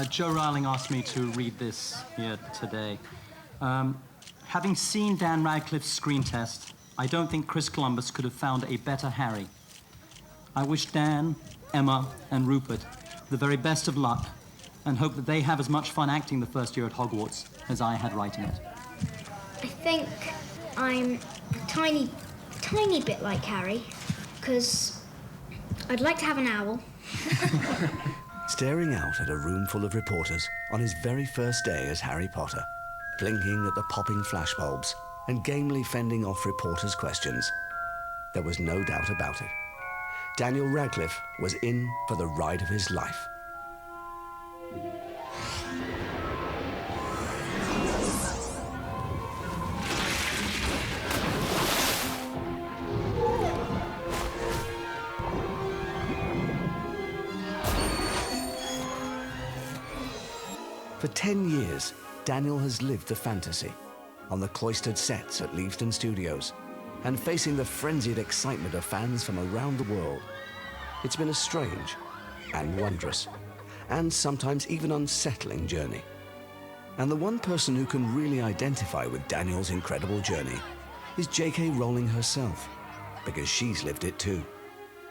Joe Rowling asked me to read this here today. Having seen Dan Radcliffe's screen test, I don't think Chris Columbus could have found a better Harry. I wish Dan, Emma, and Rupert the very best of luck and hope that they have as much fun acting the first year at Hogwarts as I had writing it. I think I'm a tiny bit like Harry, because I'd like to have an owl. Staring out at a room full of reporters on his very first day as Harry Potter, blinking at the popping flashbulbs and gamely fending off reporters' questions, there was no doubt about it. Daniel Radcliffe was in for the ride of his life. For 10 years, Daniel has lived the fantasy on the cloistered sets at Leavesden Studios and facing the frenzied excitement of fans from around the world. It's been a strange and wondrous and sometimes even unsettling journey. And the one person who can really identify with Daniel's incredible journey is J.K. Rowling herself, because she's lived it too.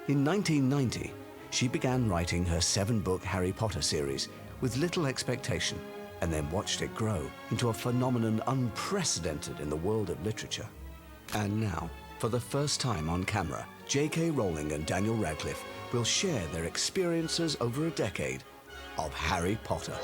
In 1990, she began writing her 7-book Harry Potter series with little expectation, and then watched it grow into a phenomenon unprecedented in the world of literature. And now, for the first time on camera, J.K. Rowling and Daniel Radcliffe will share their experiences over a decade of Harry Potter.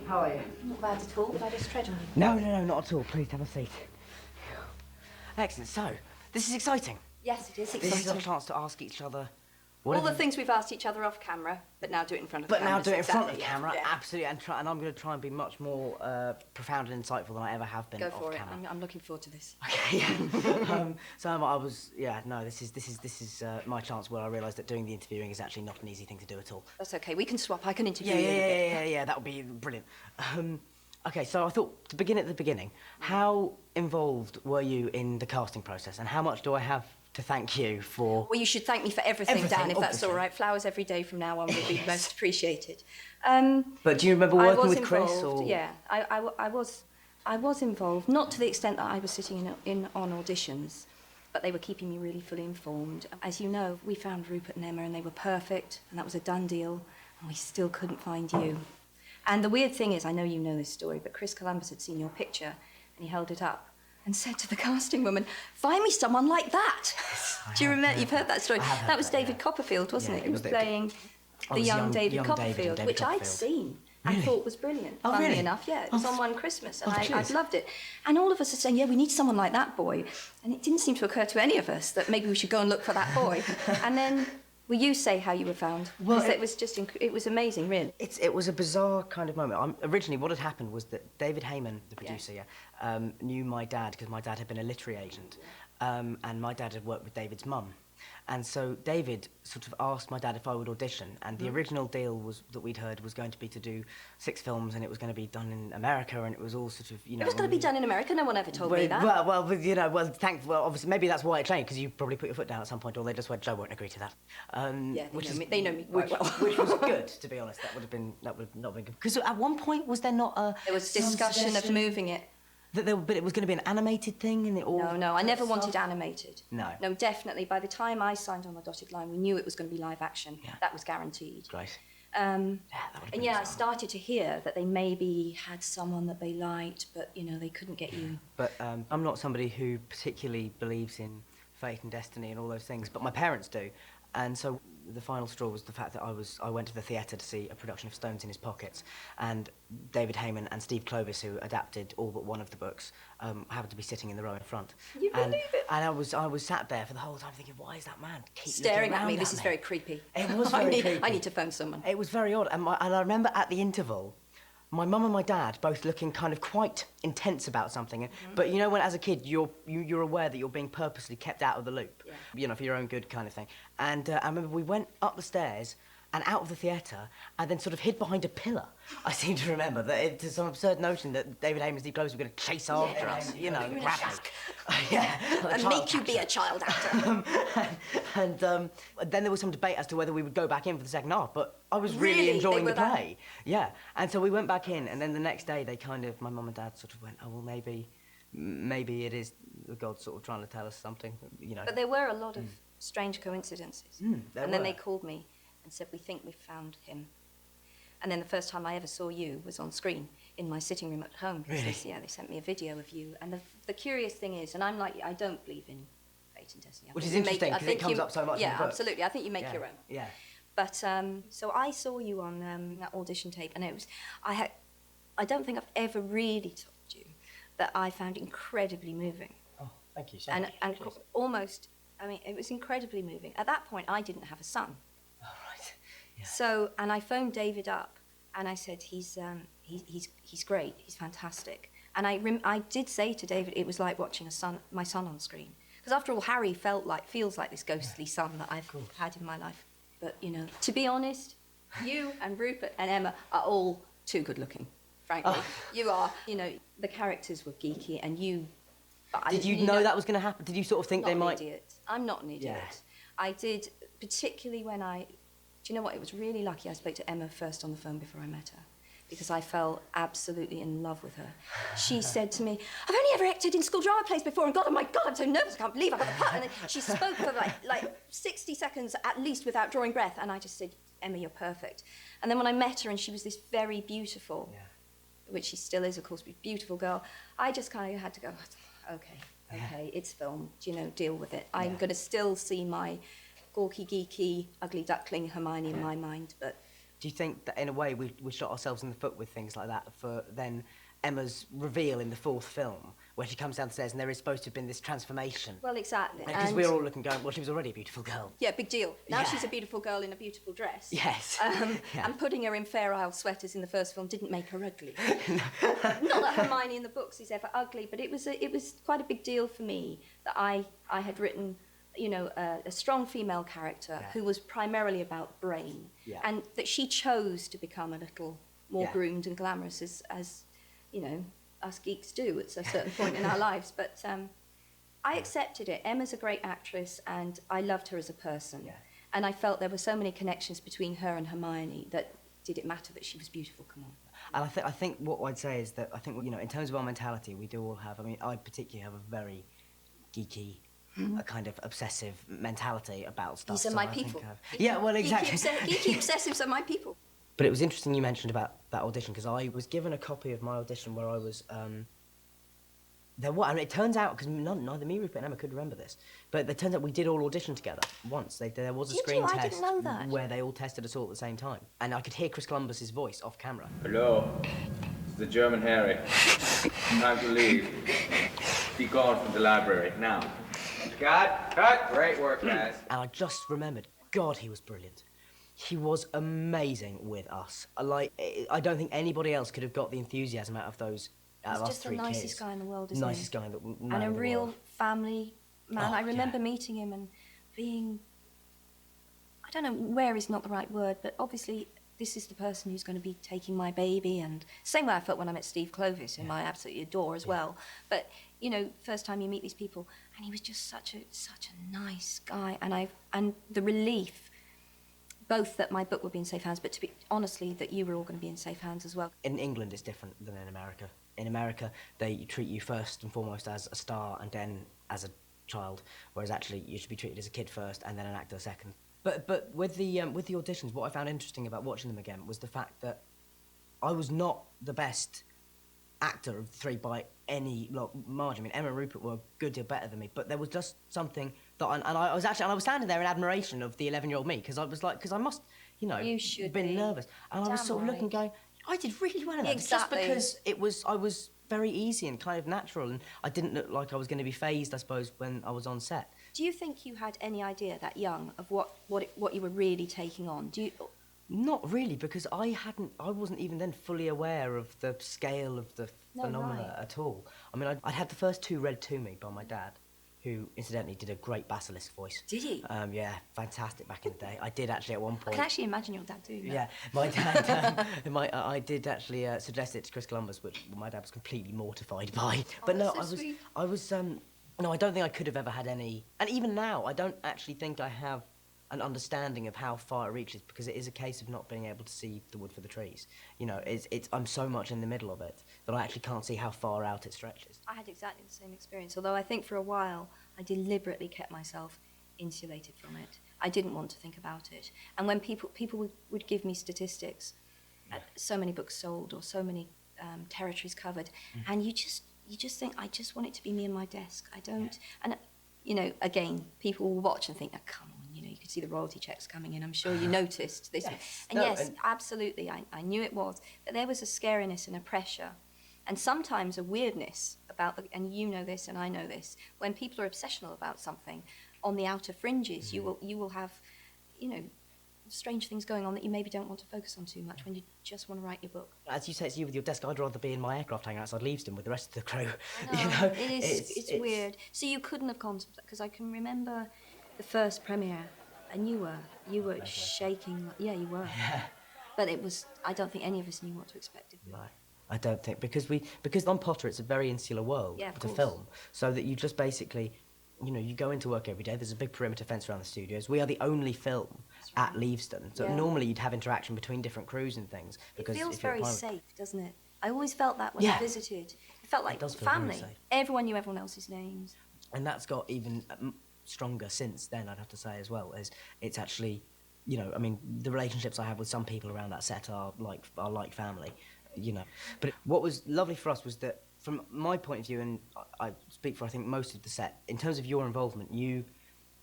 How are you? Not bad at all. Can I just tread on you? No, not at all. Please have a seat. Excellent. So, this is exciting. Yes, it is exciting. This is our chance to ask each other... All the things we've asked each other off camera, but now do it in front of the camera. But now do it in front of the Exactly, camera, yeah. absolutely. And I'm going to try and be much more profound and insightful than I ever have been Go off for it. camera. I'm looking forward to this. Okay. So I was, this is my chance where I realised that doing the interviewing is actually not an easy thing to do at all. That's okay. We can swap. I can interview you. Yeah. That would be brilliant. Okay, so I thought to begin at the beginning, how involved were you in the casting process, and how much do I have to thank you for? Well, you should thank me for everything, Dan, if obviously. that's all right. Flowers every day from now on would be most appreciated. But do you remember working with Chris? Involved, or? Yeah, I was involved, not to the extent that I was sitting in on auditions, but they were keeping me really fully informed. As you know, we found Rupert and Emma and they were perfect, and that was a done deal, and we still couldn't find you. And the weird thing is, I know you know this story, but Chris Columbus had seen your picture, and he held it up and said to the casting woman, "Find me someone like that." Do you remember? You've heard that story. That was David Copperfield, wasn't it? He was playing the young David Copperfield, which I'd seen and thought was brilliant. Oh, Funnily really? enough, yeah. It was on one Christmas, and cheers. I'd loved it. And all of us are saying, yeah, we need someone like that boy. And it didn't seem to occur to any of us that maybe we should go and look for that boy. And then, will you say how you were found? Well, 'Cause it was just, it was amazing, really. It was a bizarre kind of moment. Originally, what had happened was that David Heyman, the producer, knew my dad because my dad had been a literary agent, and my dad had worked with David's mum. And so David sort of asked my dad if I would audition, and the original deal was that we'd heard was going to be to do 6 films, and it was going to be done in America, and it was all sort of, It was going to be done in America. No one ever told me that. Well, obviously, maybe that's why it changed, because you probably put your foot down at some point, or they just went, Joe won't agree to that. They know me quite well. Which was good, to be honest. That would not have been good. Because at one point, was there not a... There was discussion of moving it. But it was going to be an animated thing, and it all... No, I never wanted animated. No. No, definitely. By the time I signed on the dotted line, we knew it was going to be live action. Yeah. That was guaranteed. Great. That would have been I started to hear that they maybe had someone that they liked, but, they couldn't get you. But I'm not somebody who particularly believes in fate and destiny and all those things, but my parents do. And so the final straw was the fact that I went to the theatre to see a production of Stones in His Pockets, and David Heyman and Steve Clovis, who adapted all but one of the books, happened to be sitting in the row in front. You believe it? And I was sat there for the whole time thinking, why is that man keep staring looking at me? around This is very creepy. It was very creepy. I need to phone someone. It was very odd, and I remember at the interval, my mum and my dad both looking kind of quite intense about something. But you know when as a kid you're aware that you're being purposely kept out of the loop, you know, for your own good kind of thing. And I remember we went up the stairs and out of the theatre and then sort of hid behind a pillar. I seem to remember that it's some absurd notion that David Hayman's Deep Close were going to chase after us, you know, grab us. And make you be a child actor. And then there was some debate as to whether we would go back in for the second half, but I was really enjoying the play. Yeah, and so we went back in, and then the next day they kind of, my mum and dad sort of went, oh, well, maybe it is the God sort of trying to tell us something, you know. But there were a lot of strange coincidences. And then they called me and said, we think we've found him. And then the first time I ever saw you was on screen in my sitting room at home. Really? They sent me a video of you. And the curious thing is, and I'm like, I don't believe in fate and destiny. Which is interesting, because it comes up so much in the book. Yeah, absolutely. I think you make your own. Yeah. But, so I saw you on that audition tape, and it was, I don't think I've ever really told you that I found incredibly moving. Oh, thank you so much. And almost, I mean, it was incredibly moving. At that point, I didn't have a son. Oh, right. Yeah. So, and I phoned David up, and I said, he's great, he's fantastic. And I did say to David, it was like watching my son on screen. Because after all, Harry feels like this ghostly son that I've had in my life. But, you know, to be honest, you and Rupert and Emma are all too good looking, frankly. You are, you know, the characters were geeky, and you... Did you know that was going to happen? Did you sort of think they might... I'm not an idiot. I'm not an idiot. Yeah. I did, particularly when do you know what? It was really lucky I spoke to Emma first on the phone before I met her, because I fell absolutely in love with her. She said to me, I've only ever acted in school drama plays before, and God, oh my God, I'm so nervous, I can't believe I got the part. And then she spoke for like 60 seconds at least without drawing breath, and I just said, Emma, you're perfect. And then when I met her, and she was this very beautiful, which she still is, of course, beautiful girl, I just kind of had to go, okay, it's filmed, you know, deal with it. I'm going to still see my gawky, geeky, ugly duckling Hermione in my mind, but... Do you think that, in a way, we shot ourselves in the foot with things like that for then Emma's reveal in the fourth film, where she comes downstairs and there is supposed to have been this transformation? Well, exactly. Because we're all looking going, well, she was already a beautiful girl. Yeah, big deal. Now she's a beautiful girl in a beautiful dress. Yes. And putting her in Fair Isle sweaters in the first film didn't make her ugly. Not that Hermione in the books is ever ugly, but it was quite a big deal for me that I had written, you know, a strong female character who was primarily about brain, and that she chose to become a little more groomed and glamorous as you know, us geeks do at a certain point in our lives. But I accepted it. Emma's a great actress, and I loved her as a person. And I felt there were so many connections between her and Hermione that did it matter that she was beautiful? Come on. And I think what I'd say is that I think, you know, in terms of our mentality, we do all have, I mean, I particularly have a very geeky, a kind of obsessive mentality about stuff. These are my people. Yeah, well, exactly. Geeky obsessives are my people. But it was interesting you mentioned about that audition, because I was given a copy of my audition where I was, and it turns out, because neither me, Rupert, and Emma could remember this, but it turns out we did all audition together once. There was a screen test I didn't know that. where they all tested us all at the same time. And I could hear Chris Columbus's voice off camera. Hello, it's the German Harry. Time to leave. Be gone from the library, now. Cut! Great work, guys. And I just remembered, God, he was brilliant. He was amazing with us. Like, I don't think anybody else could have got the enthusiasm out of those, out of us three kids. He's just the nicest guy in the world, isn't he? Nicest guy in the world. And a real family man. I remember meeting him and being, I don't know where is not the right word, but obviously this is the person who's going to be taking my baby, and same way I felt when I met Steve Clovis, whom I absolutely adore as well. But, you know, first time you meet these people, and he was just such a nice guy, and the relief, both that my book would be in safe hands, but to be honestly, that you were all going to be in safe hands as well. In England, it's different than in America. In America, they treat you first and foremost as a star and then as a child, whereas actually you should be treated as a kid first and then an actor second. But with the auditions, what I found interesting about watching them again was the fact that I was not the best actor of the three by any margin. I mean, Emma and Rupert were a good deal better than me, but there was just something that I was standing there in admiration of the 11-year-old me, because I was like, because I must, you know, been nervous, and I was sort of looking, going, I did really well in that, exactly. Just because I was very easy and kind of natural, and I didn't look like I was going to be phased, I suppose, when I was on set. Do you think you had any idea that young of what you were really taking on? Not really, because I wasn't even then fully aware of the scale of the phenomena at all. I mean, I'd had the first 2 read to me by my dad, who incidentally did a great basilisk voice. Did he? Yeah, fantastic back in the day. I did actually at one I point. can actually imagine your dad doing that. Yeah, my dad, I did actually suggest it to Chris Columbus, which my dad was completely mortified by. But no, that's so sweet. no, I don't think I could have ever had any, and even now, I don't actually think I have an understanding of how far it reaches, because it is a case of not being able to see the wood for the trees. You know, I'm so much in the middle of it that I actually can't see how far out it stretches. I had exactly the same experience, although I think for a while I deliberately kept myself insulated from it. I didn't want to think about it. And when people would give me statistics, so many books sold or so many territories covered, and you just think, I just want it to be me and my desk. I don't, and you know, again, people will watch and think, oh, come on, you know, you could see the royalty checks coming in. I'm sure you noticed this. Yes. And No, yes, absolutely, I knew it was. But there was a scariness and a pressure, and sometimes a weirdness about, and you know this and I know this, when people are obsessional about something, on the outer fringes, you will have, you know, strange things going on that you maybe don't want to focus on too much when you just want to write your book. As you say, it's you with your desk. I'd rather be in my aircraft hangar outside Leavesden with the rest of the crew. No, You know, it's weird. So you couldn't have contemplated, because I can remember the first premiere, and you were shaking. Yeah, you were. Yeah. But it was. I don't think any of us knew what to expect. Did we? No, I don't think, because on Potter it's a very insular world Yeah, of to course. film, so that you just basically, you know, you go into work every day. There's a big perimeter fence around the studios. We are the only film at Leavesden, so Yeah. normally you'd have interaction between different crews and things. It Because feels if you're very pilot- safe, doesn't it? I always felt that when Yeah. I visited. It felt like does feel very family. safe. Everyone knew everyone else's names. And that's got even stronger since then, I'd have to say as well. As it's actually, you know, I mean, the relationships I have with some people around that set are like family, you know. But what was lovely for us was that, from my point of view, and I speak for I think most of the set, in terms of your involvement, you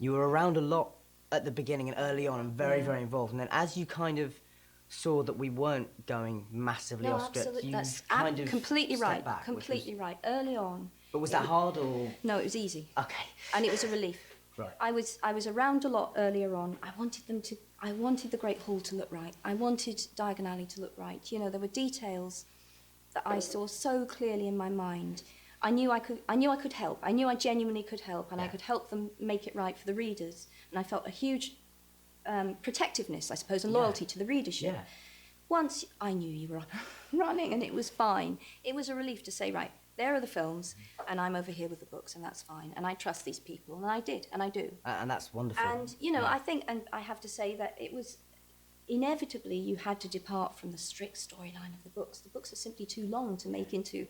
were around a lot at the beginning and early on, and very involved. And then as you kind of saw that we weren't going massively off script, absolutely. you That's kind of completely stepped right. back, which was- Completely right. Early on. But was that hard or? No, it was easy. Okay. And it was a relief. Right. I was around a lot earlier on. I wanted the Great Hall to look right. I wanted Diagon Alley to look right. You know, there were details that I saw so clearly in my mind. I knew I could help. I knew I genuinely could help, and I could help them make it right for the readers. And I felt a huge protectiveness, I suppose, and loyalty to the readership. Yeah. Once I knew you were up and running, and it was fine, it was a relief to say, right, there are the films, and I'm over here with the books, and that's fine. And I trust these people, and I did, and I do. And that's wonderful. And, you know, Yeah. I think, and I have to say that it was, inevitably, you had to depart from the strict storyline of the books. The books are simply too long to make into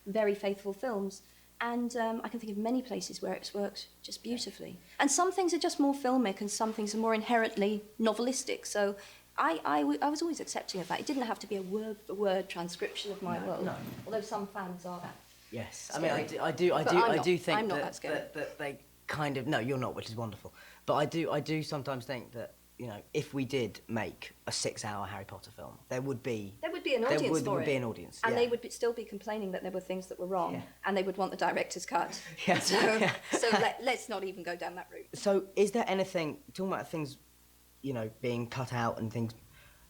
very faithful films. And I can think of many places where it's worked just beautifully. And some things are just more filmic, and some things are more inherently novelistic. So I was always accepting of that. It didn't have to be a word-for-word transcription of my world, although some fans are. Yes, Scary. I mean, I do think I'm not that scary. that they kind of, no, you're not, which is wonderful. But I do sometimes think that, you know, if we did make a 6-hour Harry Potter film, there would be an audience there for would it. be an audience, And yeah. they would still be complaining that there were things that were wrong, Yeah. and they would want the director's cut. Yeah. So, Yeah. let's not even go down that route. So, is there anything, talking about things, you know, being cut out and things,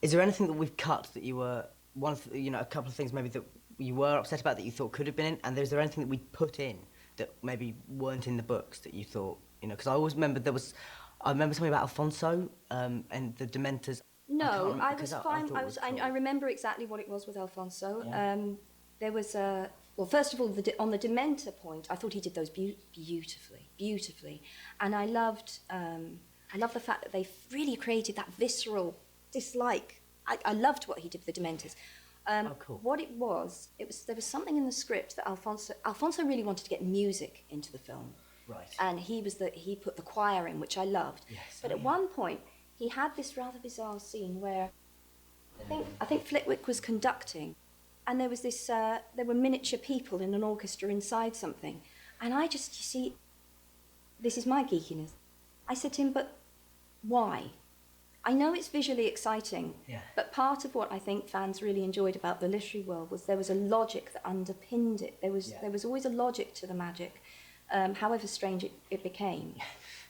is there anything that we've cut that you were, a couple of things maybe that you were upset about that you thought could have been in, and is there anything that we put in that maybe weren't in the books that you thought, you know, because I always remember I remember something about Alfonso and the Dementors. No, I was because fine. thought it was I remember exactly what it was with Alfonso. Yeah. There was a... Well, first of all, on the Dementor point, I thought he did those beautifully. And I loved the fact that they really created that visceral dislike. I loved what he did with the Dementors. Cool. What it was, there was something in the script that Alfonso really wanted to get music into the film. Right. And he put the choir in, which I loved. Yes, But at one point, he had this rather bizarre scene where I think Flitwick was conducting, and there was this there were miniature people in an orchestra inside something, and you see, this is my geekiness. I said to him, but why? I know it's visually exciting, Yeah. but part of what I think fans really enjoyed about the literary world was there was a logic that underpinned it. There was always a logic to the magic, however strange it became.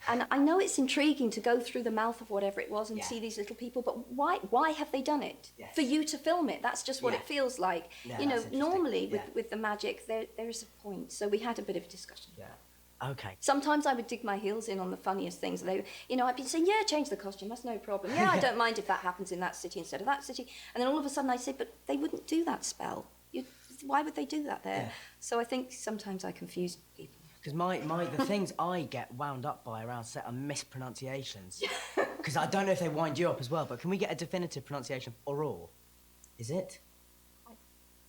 And I know it's intriguing to go through the mouth of whatever it was and see these little people, but why have they done it? Yes. For you to film it. That's just what it feels like. Yeah, you know, that's interesting. normally with the magic, there is a point. So we had a bit of a discussion. Yeah. Okay. Sometimes I would dig my heels in on the funniest things. I'd been saying, yeah, change the costume, that's no problem. Yeah, I don't mind if that happens in that city instead of that city. And then all of a sudden I say, but they wouldn't do that spell. Why would they do that there? Yeah. So I think sometimes I confuse people. Because the things I get wound up by around set are mispronunciations. Because I don't know if they wind you up as well, but can we get a definitive pronunciation of Aurora? Is it?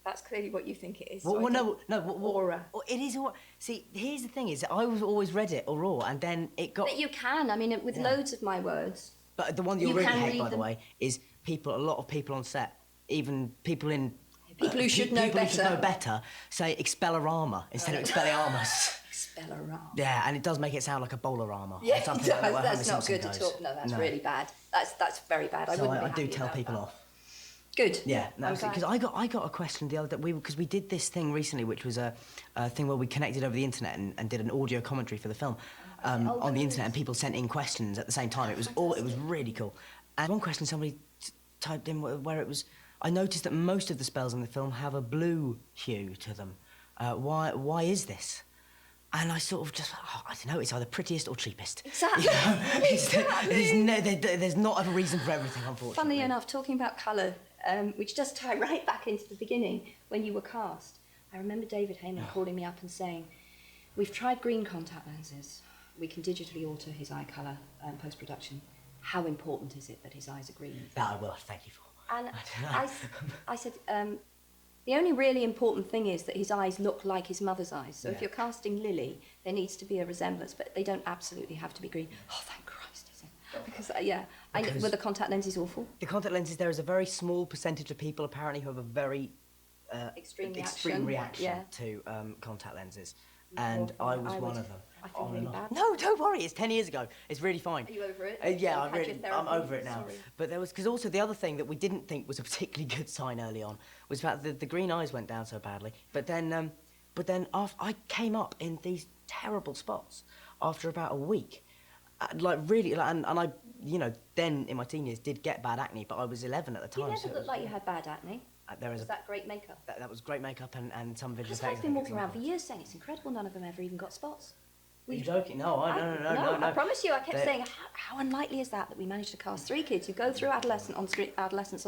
That's clearly what you think it is. Well, so no. Aura. It is Aurora. See, here's the thing: is that I always read it Aurora, and then it got. But you can. I mean, with loads of my words. But the one you You really can hate, read by the them. way, is a lot of people on set, even people in. People who should know people who should better. know better say Expelliarmus instead of Expelliarmus. Expelliarmus. Yeah, and it does make it sound like a bowlerama. Yeah, or something it like that, does. where That's Homer not good Simpson at all. goes. No, that's No. really bad. That's very bad. So wouldn't I be do happy tell about people that. off. Good. Yeah, no, I'm glad. because I got a question the other day because we did this thing recently, which was a thing where we connected over the internet and did an audio commentary for the film on the internet, and people sent in questions at the same time. It was really cool. And one question somebody typed in where it was, I noticed that most of the spells in the film have a blue hue to them. Why is this? And I sort of just, I don't know, it's either prettiest or cheapest. Exactly. You know? Exactly. There's not a reason for everything, unfortunately. Funnily enough, talking about colour, which does tie right back into the beginning when you were cast, I remember David Heyman calling me up and saying, we've tried green contact lenses. We can digitally alter his eye colour post-production. How important is it that his eyes are green? That I will, thank you for. And I said, the only really important thing is that his eyes look like his mother's eyes. So if you're casting Lily, there needs to be a resemblance, but they don't absolutely have to be green. Oh, thank Christ, he said. Because, were the contact lenses awful? The contact lenses, there is a very small percentage of people apparently who have a very Extreme reaction to contact lenses. And I was one of them. I feel really bad. No, don't worry, it's 10 years ago. It's really fine. Are you over it? Yeah, You've had I'm your over it now. therapy? Sorry. But there was, because also the other thing that we didn't think was a particularly good sign early on was about the green eyes went down so badly. But then after I came up in these terrible spots after about a week. And I, then in my teen years did get bad acne, but I was 11 at the time. You so never looked like you had bad acne. Was that great makeup? That was great makeup and some visual Because effects. I've been walking around for years saying it's incredible none of them ever even got spots. Are you joking? No, no. I promise you, I kept saying, how unlikely is that we managed to cast 3 kids who go through adolescence on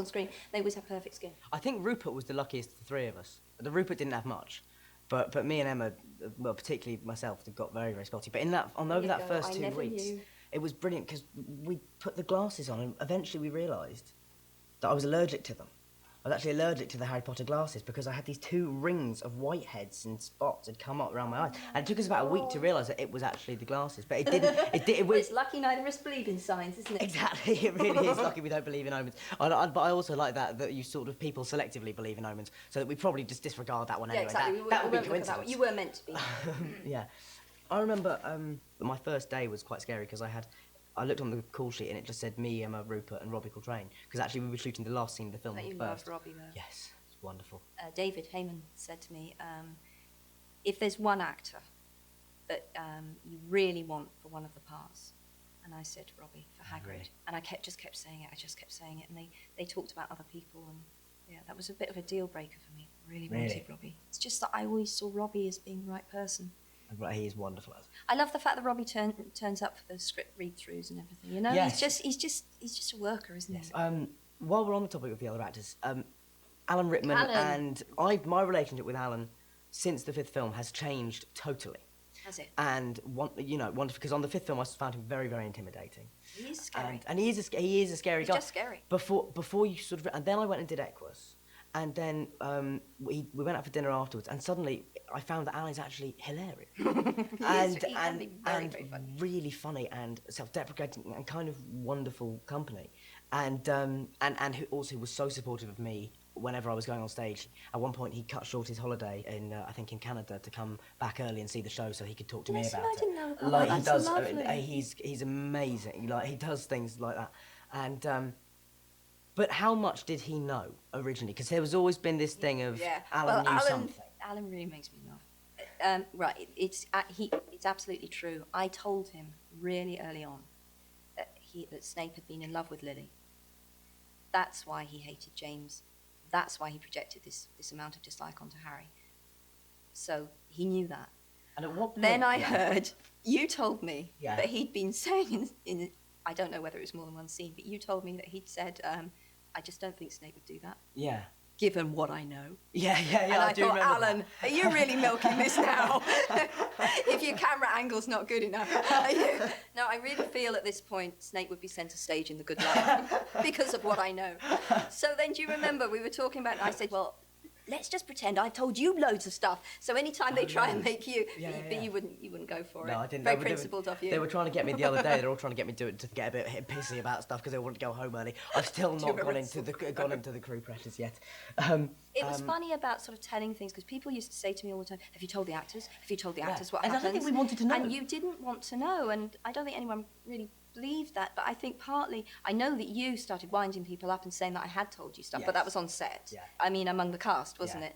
screen, they always have perfect skin. I think Rupert was the luckiest of the three of us. The Rupert didn't have much, but me and Emma, well, particularly myself, got very, very spotty. But over that first 2 weeks, it was brilliant because we put the glasses on and eventually we realised that I was allergic to them. I was actually allergic to the Harry Potter glasses because I had these 2 rings of whiteheads and spots had come up around my eyes. And it took us about a week to realise that it was actually the glasses. But it didn't. It's lucky neither of us believe in signs, isn't it? Exactly, it really is lucky we don't believe in omens. But I also like that you sort of people selectively believe in omens, so that we probably just disregard that one anyway. Exactly. That would be won't look at that one. coincidence. You were meant to be. Yeah. I remember my first day was quite scary because I looked on the call sheet and it just said me, Emma, Rupert and Robbie Coltrane, because actually we were shooting the last scene of the film But you first. loved Robbie though. Yes, it's wonderful. David Heyman said to me, if there's one actor that you really want for one of the parts, and I said Robbie for Hagrid, really? and I just kept saying it, and they talked about other people, and yeah, that was a bit of a deal breaker for me. I really wanted Robbie. It's just that I always saw Robbie as being the right person. Right, he is wonderful. I love the fact that Robbie turns up for the script read-throughs and everything. You know, Yes. he's just a worker, isn't he? While we're on the topic of the other actors, Alan Rickman and my relationship with Alan since the 5th film has changed totally. Has it? And because on the 5th film I found him very, very intimidating. He is scary. And he is a scary guy. He's just scary. Before you sort of, and then I went and did Equus, and then we went out for dinner afterwards, and suddenly I found that Alan's actually hilarious and very funny. really funny and self-deprecating and kind of wonderful company, and who also was so supportive of me whenever I was going on stage. At one point, he cut short his holiday in I think in Canada to come back early and see the show so he could talk to me about I it. didn't know about Like that. he That's does, lovely. he's amazing. Like he does things like that, and. But how much did he know originally? Because there was always been this thing of Alan knew something. Alan really makes me laugh. Right, it's absolutely true. I told him really early on that Snape had been in love with Lily. That's why he hated James. That's why he projected this amount of dislike onto Harry. So he knew that. And at what point... Then I heard, you told me Yeah. that he'd been saying in, I don't know whether it was more than one scene, but you told me that he'd said, I just don't think Snape would do that. Yeah. Given what I know. Yeah, And I do thought, remember Alan, are you really milking this now? If your camera angle's not good enough. No, I really feel at this point Snape would be centre stage in The Good Life because of what I know. So then do you remember we were talking about, I said, well, let's just pretend I've told you loads of stuff. So anytime they try and make you, but you wouldn't go for it. No, I didn't. Very principled of you. They were trying to get me the other day. They're all trying to get me to get a bit pissy about stuff because they want to go home early. I've still not gone into the crew pressures yet. It was funny about sort of telling things because people used to say to me all the time, "Have you told the actors? Have you told the actors what And happens?" I don't think we wanted to know. And you didn't want to know, and I don't think anyone really believed that. But I think partly, I know that you started winding people up and saying that I had told you stuff, but that was on set. Yeah. I mean, among the cast, wasn't Yeah. it?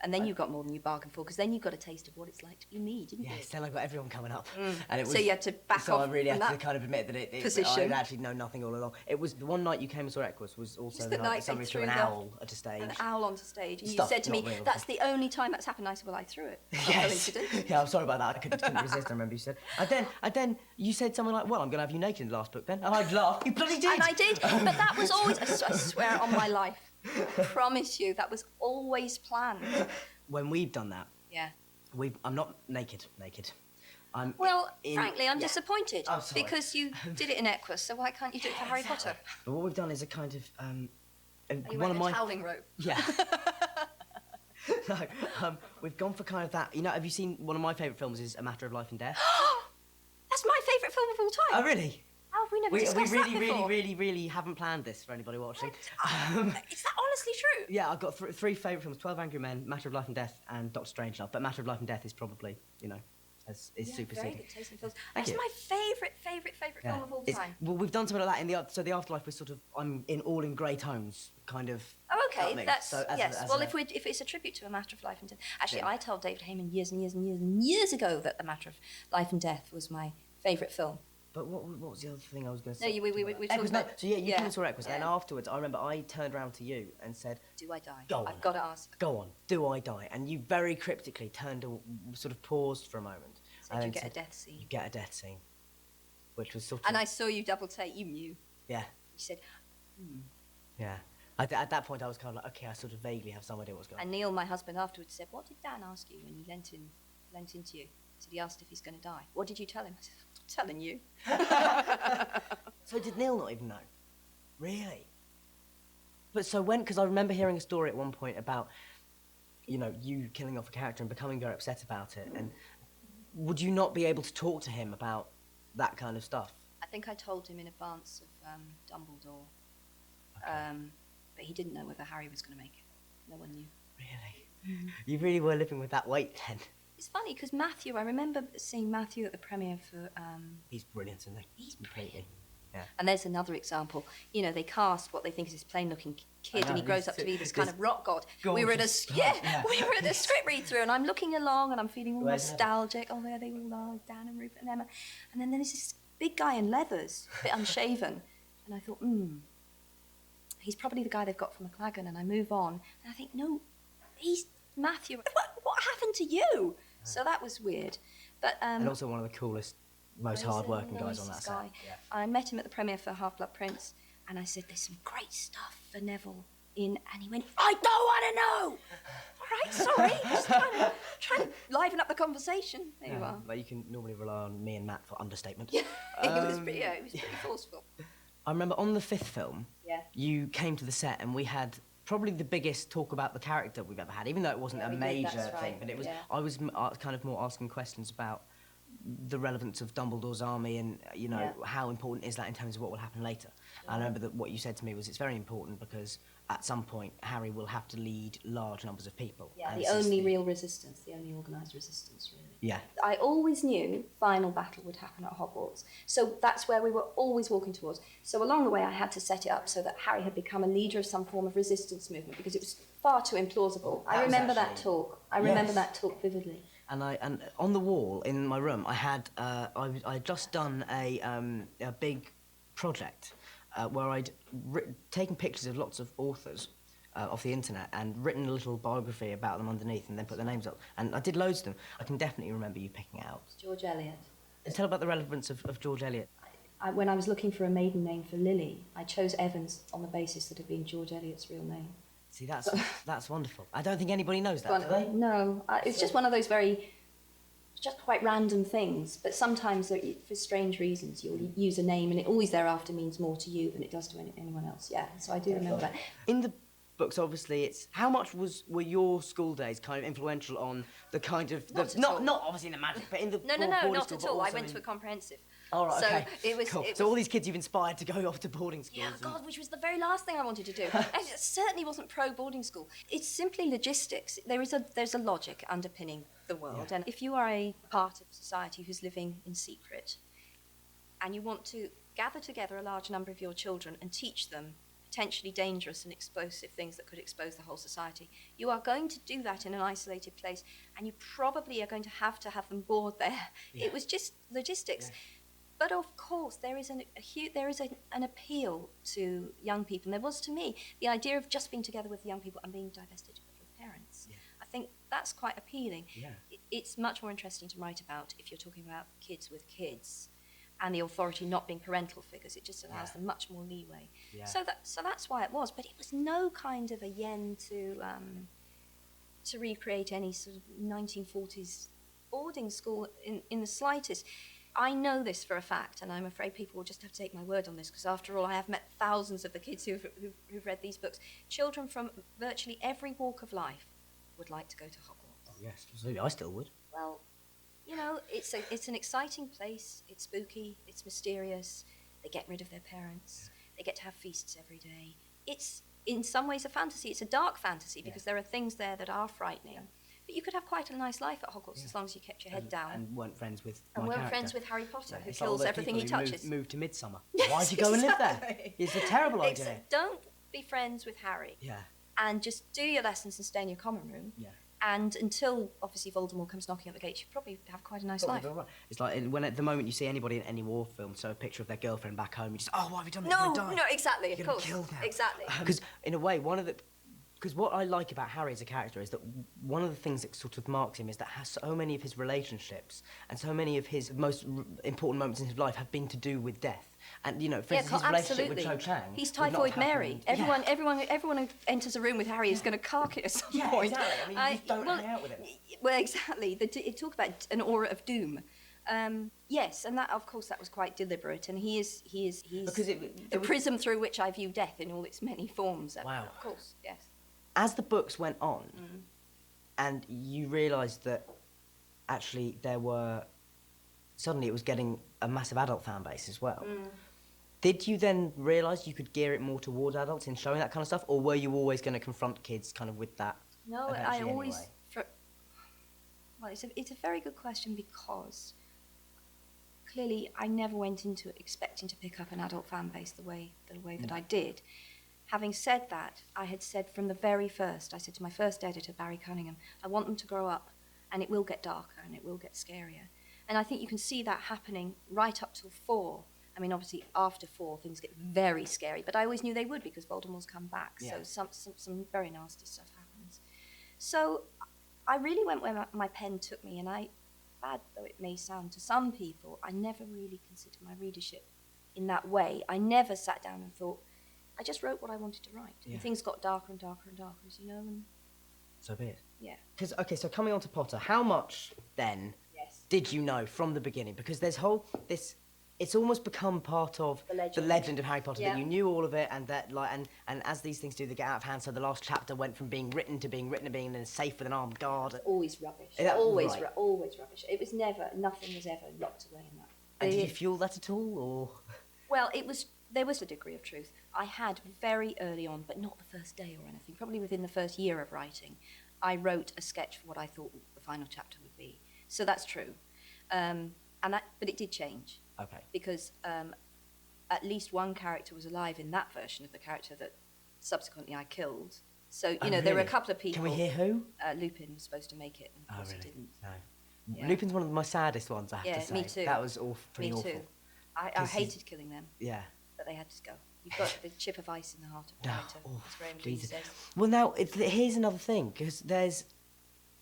And then you got more than you bargained for because then you got a taste of what it's like to be me, didn't you? Yes, then I got everyone coming up, and it was. So you had to back so off I really from had to that kind of admit that I position. had actually known nothing all along. It was the one night you came and saw Equus was also Just the the night night that somebody they threw an threw the- owl at a stage. An owl onto stage, and Stuff, you said to me, not real. "That's the only time that's happened." I said, "Well, I threw it." Yes. Coincidence. Yeah, I'm sorry about that. I couldn't resist. I remember you said. And then you said something like, "Well, I'm going to have you naked in the last book, then." And I'd laugh. You bloody did. And I did, but that was always, I swear on my life, promise you, that was always planned. When we've done that, Yeah. I'm not naked. I'm Well, in- frankly, I'm yeah. disappointed I'm sorry. because you did it in Equus, so why can't you do it for Harry Potter? But what we've done is a kind of You one went of a my howling rope. yeah. No, we've gone for kind of that. You know, have you seen one of my favourite films? Is A Matter of Life and Death. That's my favourite film of all time. Oh, really? How have we never We discussed really, that before? really haven't planned this for anybody watching. Is that honestly true? Yeah, I've got three favourite films: 12 Angry Men, Matter of Life and Death, and Doctor Strangelove. But Matter of Life and Death is probably, is Yeah, superseded. very good taste in films. Thank That's you. my favourite film of all time. Well, we've done something like that so the Afterlife was sort of I'm in all in grey tones, kind of. Oh, okay. That mix. That's So as yes. a- Well, if it's a tribute to A Matter of Life and Death, actually, Yeah. I told David Heyman years and years and years and years ago that A Matter of Life and Death was my favourite film. But what was the other thing I was going to No, say? we Equus, talked no. about. So yeah, you came and saw Equus, and then yeah. afterwards, I remember I turned around to you and said, Do I die? Go on. I've got to ask. "Go on, do I die?" And you very cryptically sort of paused for a moment. So and you then get a said, death scene. You get a death scene, which was sort of. And I saw you double take. You knew. Yeah, You said. yeah. At that point, I was kind of like, okay, I sort of vaguely have some idea what's going on. And Neil, my husband, afterwards said, "What did Dan ask you when he lent into you?" He said he asked if he's going to die. What did you tell him? I said, "I'm not telling you." So did Neil not even know? Really? But so because I remember hearing a story at one point about, you killing off a character and becoming very upset about it. And would you not be able to talk to him about that kind of stuff? I think I told him in advance of Dumbledore, but he didn't know whether Harry was going to make it. No one knew. Really? You really were living with that weight then? It's funny because Matthew, I remember seeing Matthew at the premiere for. He's brilliant, isn't he? He's Completely. Yeah. And there's another example. They cast what they think is this plain-looking kid, I and he know, grows up to be this kind of rock god. We were at a gorgeous god, yeah. we were at a script read-through, and I'm looking along, and I'm feeling all Where's nostalgic. Oh, there they all are, Dan and Rupert and Emma. And then there's this big guy in leathers, a bit unshaven, and I thought, he's probably the guy they've got from McLagan. And I move on, and I think, no, he's Matthew. What happened to you? So that was weird. But And also one of the coolest, most he's a hard-working guys on that nicest set. guy. Yeah. I met him at the premiere for Half-Blood Prince, and I said, "There's some great stuff for Neville in," and he went, "I don't want to know." All right, sorry, just trying to liven up the conversation. There you are. But you can normally rely on me and Matt for understatement. Yeah, he was pretty forceful. I remember on the 5th film, Yeah. you came to the set and we had probably the biggest talk about the character we've ever had, even though it wasn't Yeah, a we did, major that's thing. right, But it was. yeah. I was kind of more asking questions about the relevance of Dumbledore's army and Yeah. how important is that in terms of what will happen later. And I remember that what you said to me was it's very important because at some point Harry will have to lead large numbers of people. Yeah, and the this is only real resistance, the only organised resistance, really. Yeah. I always knew final battle would happen at Hogwarts. So that's where we were always walking towards. So along the way I had to set it up so that Harry had become a leader of some form of resistance movement because it was far too implausible. I That was remember that actually- talk. I remember Yes. that talk vividly. And on the wall in my room, I had I'd just done a big project where I'd taken pictures of lots of authors off the internet and written a little biography about them underneath, and then put their names up. And I did loads of them. I can definitely remember you picking it out. George Eliot. And tell about the relevance of George Eliot. When I was looking for a maiden name for Lily, I chose Evans on the basis that it had been George Eliot's real name. See, that's wonderful. I don't think anybody knows that, do they? No, it's just one of those just quite random things. But sometimes, for strange reasons, you'll use a name and it always thereafter means more to you than it does to anyone else. Yeah, so I do remember that. In the books, obviously, it's how much were your school days kind of influential on the kind of not obviously in the magic, but in the no, not at all. I went to a comprehensive. All right, so okay. It was, cool. So all these kids you've inspired to go off to boarding schools. Yeah, God, which was the very last thing I wanted to do. It certainly wasn't pro boarding school. It's simply logistics. There's a logic underpinning the world, and if you are a part of society who's living in secret, and you want to gather together a large number of your children and teach them potentially dangerous and explosive things that could expose the whole society, you are going to do that in an isolated place, and you probably are going to have them board there. Yeah. It was just logistics. Yeah. But of course, there is an appeal to young people, and there was to me the idea of just being together with young people and being divested of your parents. Yeah. I think that's quite appealing. Yeah. It's much more interesting to write about if you're talking about kids with kids, and the authority not being parental figures. It just allows them much more leeway. Yeah. So that's why it was. But it was no kind of a yen to recreate any sort of 1940s boarding school in the slightest. I know this for a fact, and I'm afraid people will just have to take my word on this, because after all, I have met thousands of the kids who've read these books. Children from virtually every walk of life would like to go to Hogwarts. Oh, yes, absolutely. I still would. Well, you know, it's an exciting place. It's spooky. It's mysterious. They get rid of their parents. They get to have feasts every day. It's, in some ways, a fantasy. It's a dark fantasy, because there are things there that are frightening. But you could have quite a nice life at Hogwarts as long as you kept your head down. And weren't friends with friends with Harry Potter, who kills everything he touches. Moved to Midsummer. Why'd you go and live there? It's a terrible idea. Don't be friends with Harry. Yeah. And just do your lessons and stay in your common room. Yeah. And until, obviously, Voldemort comes knocking at the gates, you probably have quite a nice life. Right. It's like when at the moment you see anybody in any war film show a picture of their girlfriend back home, you just, oh, why have you done that? No, exactly, of course. Killed now. Exactly. Because, in a way, because what I like about Harry as a character is that one of the things that sort of marks him is that so many of his relationships and so many of his most important moments in his life have been to do with death. And, you know, for instance, his relationship with Cho Chang. He's Typhoid Mary. Everyone who enters a room with Harry is going to cark it at some point. Exactly. I mean, you don't hang out with him. Well, exactly. It talk about an aura of doom. Yes, and that, of course, that was quite deliberate, and he's the prism through which I view death in all its many forms. Wow. Of course, yes. As the books went on, and you realised that actually suddenly it was getting a massive adult fan base as well. Did you then realise you could gear it more towards adults in showing that kind of stuff, or were you always going to confront kids kind of with that? No, I always... Anyway? Well, it's a very good question, because clearly I never went into it expecting to pick up an adult fan base the way that I did. Having said that, I had said from the very first, I said to my first editor, Barry Cunningham, I want them to grow up, and it will get darker and it will get scarier. And I think you can see that happening right up till 4. I mean, obviously, after 4, things get very scary, but I always knew they would, because Voldemort's come back, so some very nasty stuff happens. So I really went where my pen took me, and bad though it may sound to some people, I never really considered my readership in that way. I never sat down and thought, I just wrote what I wanted to write. Yeah. And things got darker and darker and darker, as you know. And so be it. Yeah. So coming on to Potter, how much then did you know from the beginning? Because there's it's almost become part of the legend of Harry Potter, that you knew all of it, and that and as these things do, they get out of hand. So the last chapter went from being written to being safe with an armed guard. Always rubbish. Always rubbish. It was nothing was ever locked away in that. And did you feel that at all, or? Well, there was a degree of truth. I had very early on, but not the first day or anything, probably within the first year of writing, I wrote a sketch for what I thought the final chapter would be. So that's true. But it did change. Okay. Because at least one character was alive in that version of the character that subsequently I killed. So, there were a couple of people. Can we hear who? Lupin was supposed to make it, and of course he didn't. No. Yeah. Lupin's one of my saddest ones, I have to say. Me too. That was pretty awful. Me too. I hated killing them. Yeah. But they had to go. You've got the chip of ice in the heart of the writer, as Graham Greene says. Well, now, here's another thing, because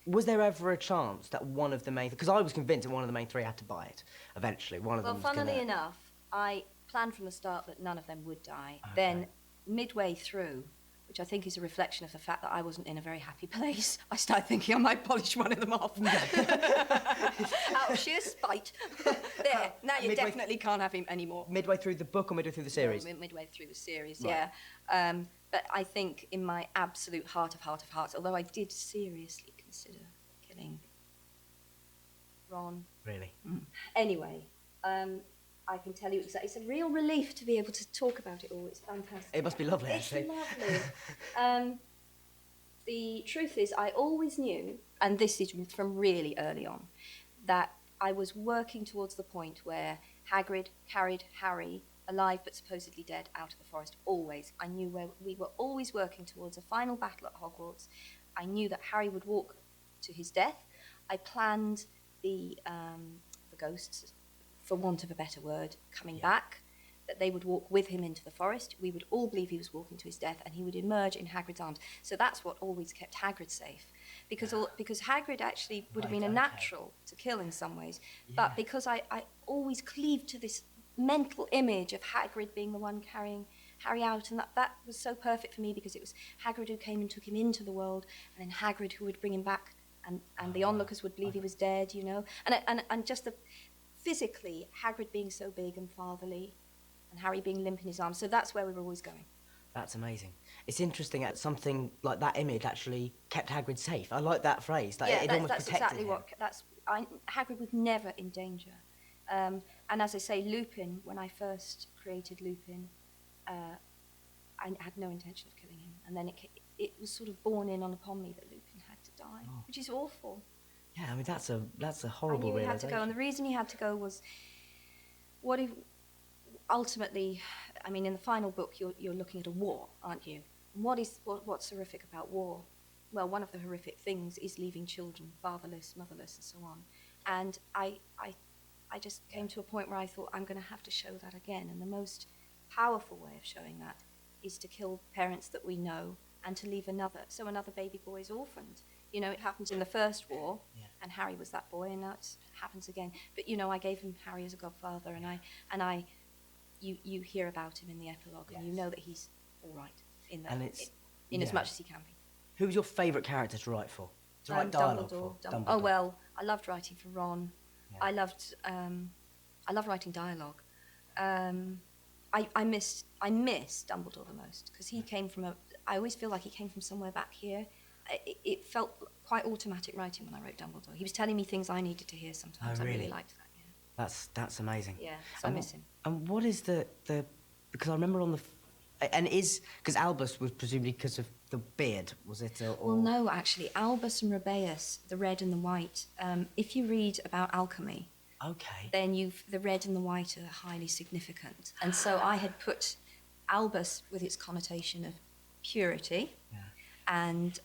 was there ever a chance that one of the main... Because I was convinced that one of the main three had to buy it, eventually. One of them was funnily enough, I planned from the start that none of them would die. Okay. Then, midway through, which I think is a reflection of the fact that I wasn't in a very happy place, I started thinking I might polish one of them off. Out of sheer spite. There, now you definitely can't have him anymore. Midway through the book or midway through the series? No, midway through the series, right. Yeah. But I think in my absolute heart of hearts, although I did seriously consider killing Ron. Really? Anyway, I can tell you exactly. It's a real relief to be able to talk about it all. It's fantastic. It must be lovely, actually. It's lovely. The truth is, I always knew, and this is from really early on, that I was working towards the point where Hagrid carried Harry, alive but supposedly dead, out of the forest. Always. I knew where we were always working towards a final battle at Hogwarts. I knew that Harry would walk to his death. I planned the ghosts, for want of a better word, coming back, that they would walk with him into the forest. We would all believe he was walking to his death, and he would emerge in Hagrid's arms. So that's what always kept Hagrid safe, because Hagrid actually would have been a natural to kill in some ways, but because I always cleaved to this mental image of Hagrid being the one carrying Harry out, and that was so perfect for me, because it was Hagrid who came and took him into the world, and then Hagrid who would bring him back, and the onlookers would believe he was dead, you know, and just the physically Hagrid being so big and fatherly, and Harry being limp in his arms. So that's where we were always going. That's amazing. It's interesting that something like that image actually kept Hagrid safe. I like that phrase. Like, it almost that's protected exactly him. Hagrid was never in danger. And as I say, Lupin, when I first created Lupin, I had no intention of killing him. And then it was sort of borne in upon me that Lupin had to die, which is awful. Yeah, I mean, that's a horrible I knew he had realization. to go, and the reason he had to go was, what if, ultimately, I mean, in the final book, you're looking at a war, aren't you? And what's horrific about war? Well, one of the horrific things is leaving children fatherless, motherless, and so on. And I just came to a point where I thought, I'm going to have to show that again. And the most powerful way of showing that is to kill parents that we know and to leave another baby boy is orphaned. You know, it happened in the first war, and Harry was that boy, and now it happens again. But you know, I gave him Harry as a godfather, and you hear about him in the epilogue, and you know that he's all right in as much as he can be. Who was your favourite character to write for? To write dialogue for? Dumbledore. Oh well, I loved writing for Ron. Yeah. I loved writing dialogue. I miss Dumbledore the most, because he came from I always feel like he came from somewhere back here. It felt quite automatic writing when I wrote Dumbledore. He was telling me things I needed to hear sometimes. Oh, really? I really liked that. Yeah. That's amazing. Yeah, so I miss him. And what is the because I remember because Albus was presumably because of the beard, was it? Well, no, actually, Albus and Rubeus, the red and the white. If you read about alchemy, then the red and the white are highly significant. And so I had put Albus with its connotation of purity, and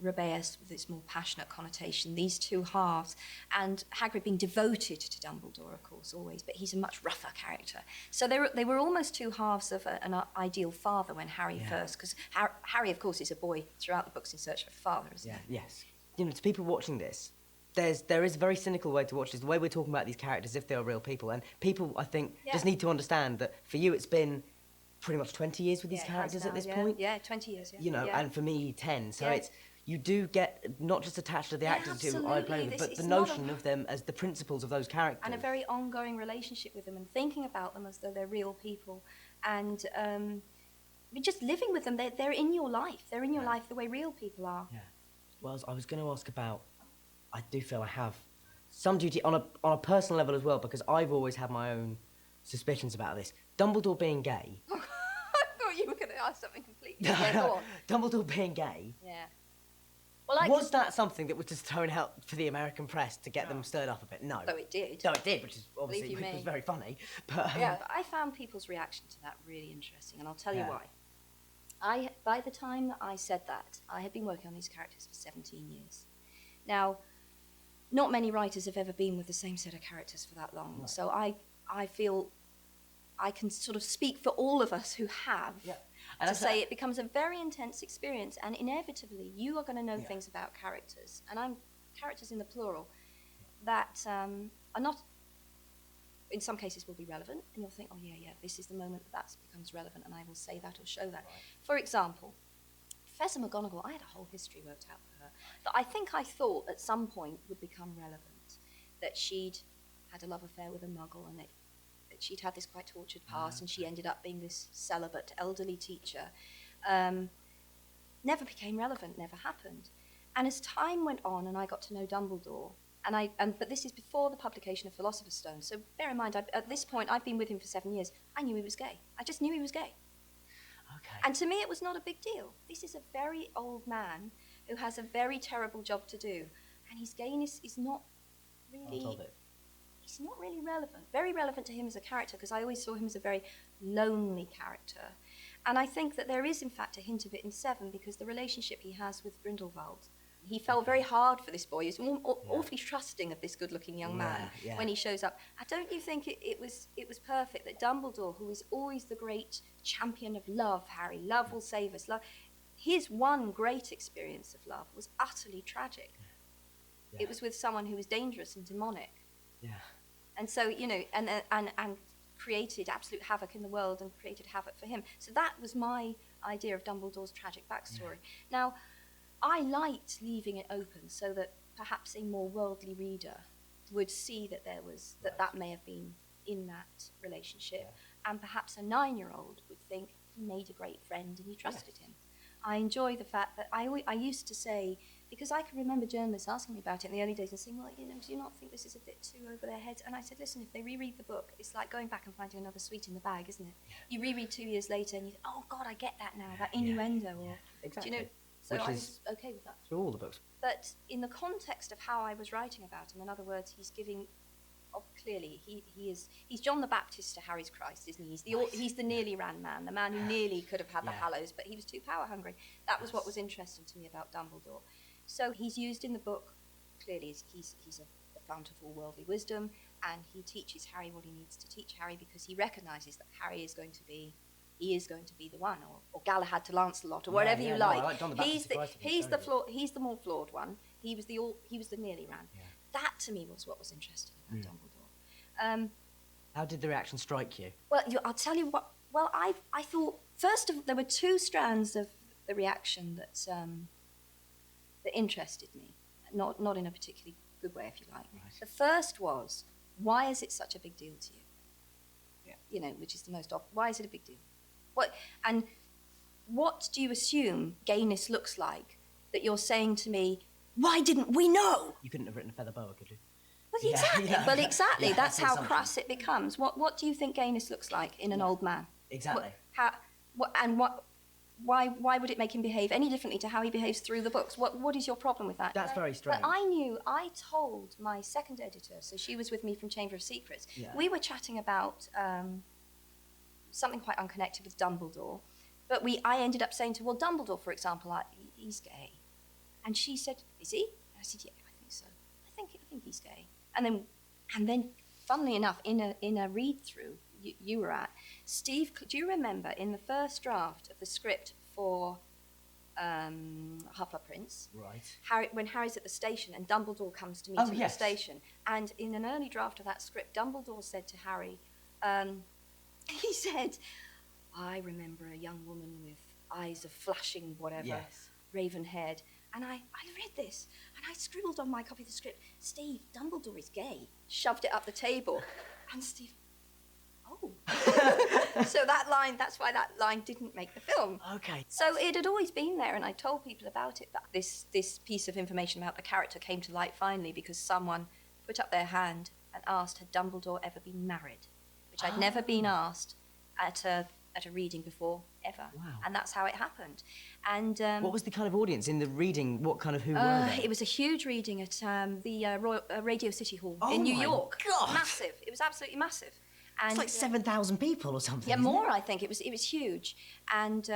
Rubeus with its more passionate connotation, these two halves, and Hagrid being devoted to Dumbledore, of course, always, but he's a much rougher character. So they were almost two halves of an ideal father when Harry first, because Harry, of course, is a boy throughout the books in search of a father, isn't he? Yes. You know, to people watching this, there is a very cynical way to watch this, the way we're talking about these characters as if they are real people, and people, I think, just need to understand that for you it's been pretty much 20 years with these characters at this point. Yeah, 20 years, You know, and for me, 10. So you do get not just attached to the actors who I play with, but the notion of them as the principles of those characters. And a very ongoing relationship with them, and thinking about them as though they're real people. And just living with them, they're in your life. They're in your life the way real people are. Yeah. Well, I was going to ask about, I do feel I have some duty on a personal level as well, because I've always had my own suspicions about this. Dumbledore being gay. I thought you were going to ask something completely different. Dumbledore being gay. Yeah. Well, was that something that was just thrown out for the American press to get them stirred up a bit? No. No, it did. No, it did, which is obviously was very funny. But but I found people's reaction to that really interesting, and I'll tell you why. By the time that I said that, I had been working on these characters for 17 years. Now, not many writers have ever been with the same set of characters for that long. Right. So I feel I can sort of speak for all of us who have to say it becomes a very intense experience, and inevitably you are going to know things about characters, and I'm characters in the plural, that are not, in some cases will be relevant, and you'll think, oh yeah, this is the moment that becomes relevant, and I will say that or show that. Right. For example, Professor McGonagall, I had a whole history worked out for her that I thought at some point would become relevant, that she'd had a love affair with a muggle, and that she'd had this quite tortured past, and she ended up being this celibate elderly teacher. Never became relevant, never happened. And as time went on and I got to know Dumbledore, but this is before the publication of Philosopher's Stone, so bear in mind, at this point, I've been with him for 7 years, I knew he was gay. I just knew he was gay. Okay. And to me, it was not a big deal. This is a very old man who has a very terrible job to do, and his gayness is not really... It's not really relevant. Very relevant to him as a character, because I always saw him as a very lonely character. And I think that there is, in fact, a hint of it in 7, because the relationship he has with Grindelwald, he fell very hard for this boy. He's awfully trusting of this good-looking young man when he shows up. Don't you think it was perfect that Dumbledore, who is always the great champion of love, Harry, love will save us, love, his one great experience of love was utterly tragic. Yeah. It was with someone who was dangerous and demonic. Yeah. And so, you know, and created absolute havoc in the world and created havoc for him. So that was my idea of Dumbledore's tragic backstory. Yeah. Now, I liked leaving it open so that perhaps a more worldly reader would see that there was, that may have been in that relationship, and perhaps a 9-year-old would think he made a great friend and he trusted him. I enjoy the fact that I used to say, because I can remember journalists asking me about it in the early days and saying, well, you know, do you not think this is a bit too over their heads? And I said, listen, if they reread the book, it's like going back and finding another sweet in the bag, isn't it? Yeah. You reread 2 years later and you think, oh God, I get that now, that innuendo. Or, exactly. Do you know, so I was okay with that. Through all the books. But in the context of how I was writing about him, in other words, he's giving, clearly, he's John the Baptist to Harry's Christ, isn't he? He's the nearly ran man, the man who nearly could have had the Hallows, but he was too power hungry. That was what was interesting to me about Dumbledore. So he's used in the book, clearly he's a fount of all worldly wisdom, and he teaches Harry what he needs to teach Harry, because he recognises that Harry is going to be the one, or Galahad to Lancelot, or whatever you like. No, he's the more flawed one. He was the nearly ran. Yeah. That to me was what was interesting about Dumbledore. How did the reaction strike you? Well, I'll tell you what. Well, I thought there were 2 strands of the reaction that interested me, not in a particularly good way, if you like. Right. The first was, why is it such a big deal to you? Yeah. You know, which is the most why is it a big deal? What do you assume gayness looks like that you're saying to me, why didn't we know? You couldn't have written a feather boa, could you? Well, exactly. Yeah. Well, exactly. Yeah, that's how crass it becomes. What do you think gayness looks like in an old man? Exactly. Why would it make him behave any differently to how he behaves through the books? What is your problem with that? That's very strange. But I told my second editor, so she was with me from Chamber of Secrets. Yeah. We were chatting about something quite unconnected with Dumbledore, but I ended up saying to her, well, Dumbledore, for example, he's gay. And she said, is he? And I said, yeah, I think so. I think he's gay. And then, funnily enough, in a read-through you were at, Steve, do you remember in the first draft of the script for Half-Blood Prince, right? When Harry's at the station and Dumbledore comes to meet him at the station, and in an early draft of that script, Dumbledore said to Harry, he said, I remember a young woman with eyes of flashing whatever, raven-haired. And I read this, and I scribbled on my copy of the script, Steve, Dumbledore is gay. Shoved it up the table. And Steve, oh. So that's why that line didn't make the film. Okay. So it had always been there, and I told people about it. But this piece of information about the character came to light finally because someone put up their hand and asked, had Dumbledore ever been married? Which I'd never been asked at a reading before, ever. Wow. And that's how it happened. And what was the kind of audience in the reading? Who were they? It was a huge reading at the Radio City Hall in New York. God. Massive. It was absolutely massive. And it's like 7,000 people or something. Yeah, more, I think. It was huge. And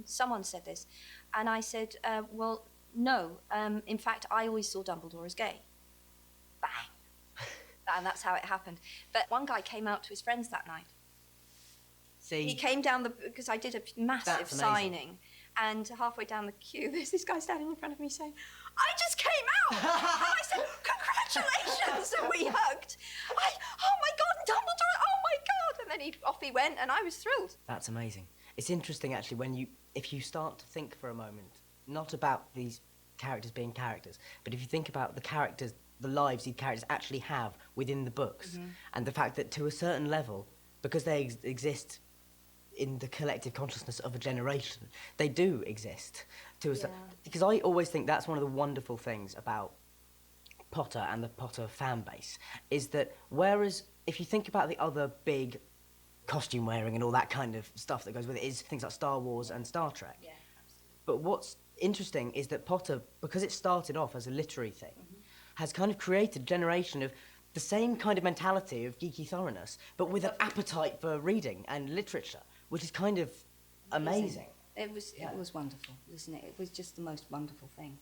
someone said this. And I said, well, no. In fact, I always saw Dumbledore as gay. bang. And that's how it happened. But one guy came out to his friends that night. See, He came down because I did a massive That's amazing. signing, and halfway down the queue, there's this guy standing in front of me saying, "I just came out!" And I said, "Congratulations!" And we hugged. Oh my God, Dumbledore! Oh my God! And then off he went, and I was thrilled. That's amazing. It's interesting, actually, if you start to think for a moment, not about these characters being characters, but if you think about the characters, the lives these characters actually have within the books, and the fact that to a certain level, because they exist in the collective consciousness of a generation, they do exist. Because I always think that's one of the wonderful things about Potter and the Potter fan base, is that whereas if you think about the other big costume wearing and all that kind of stuff that goes with it, is things like Star Wars and Star Trek. Yeah, absolutely. But what's interesting is that Potter, because it started off as a literary thing, has kind of created a generation of the same kind of mentality of geeky thoroughness, but with an appetite for reading and literature, which is kind of amazing. It was wonderful, wasn't it? It was just the most wonderful thing.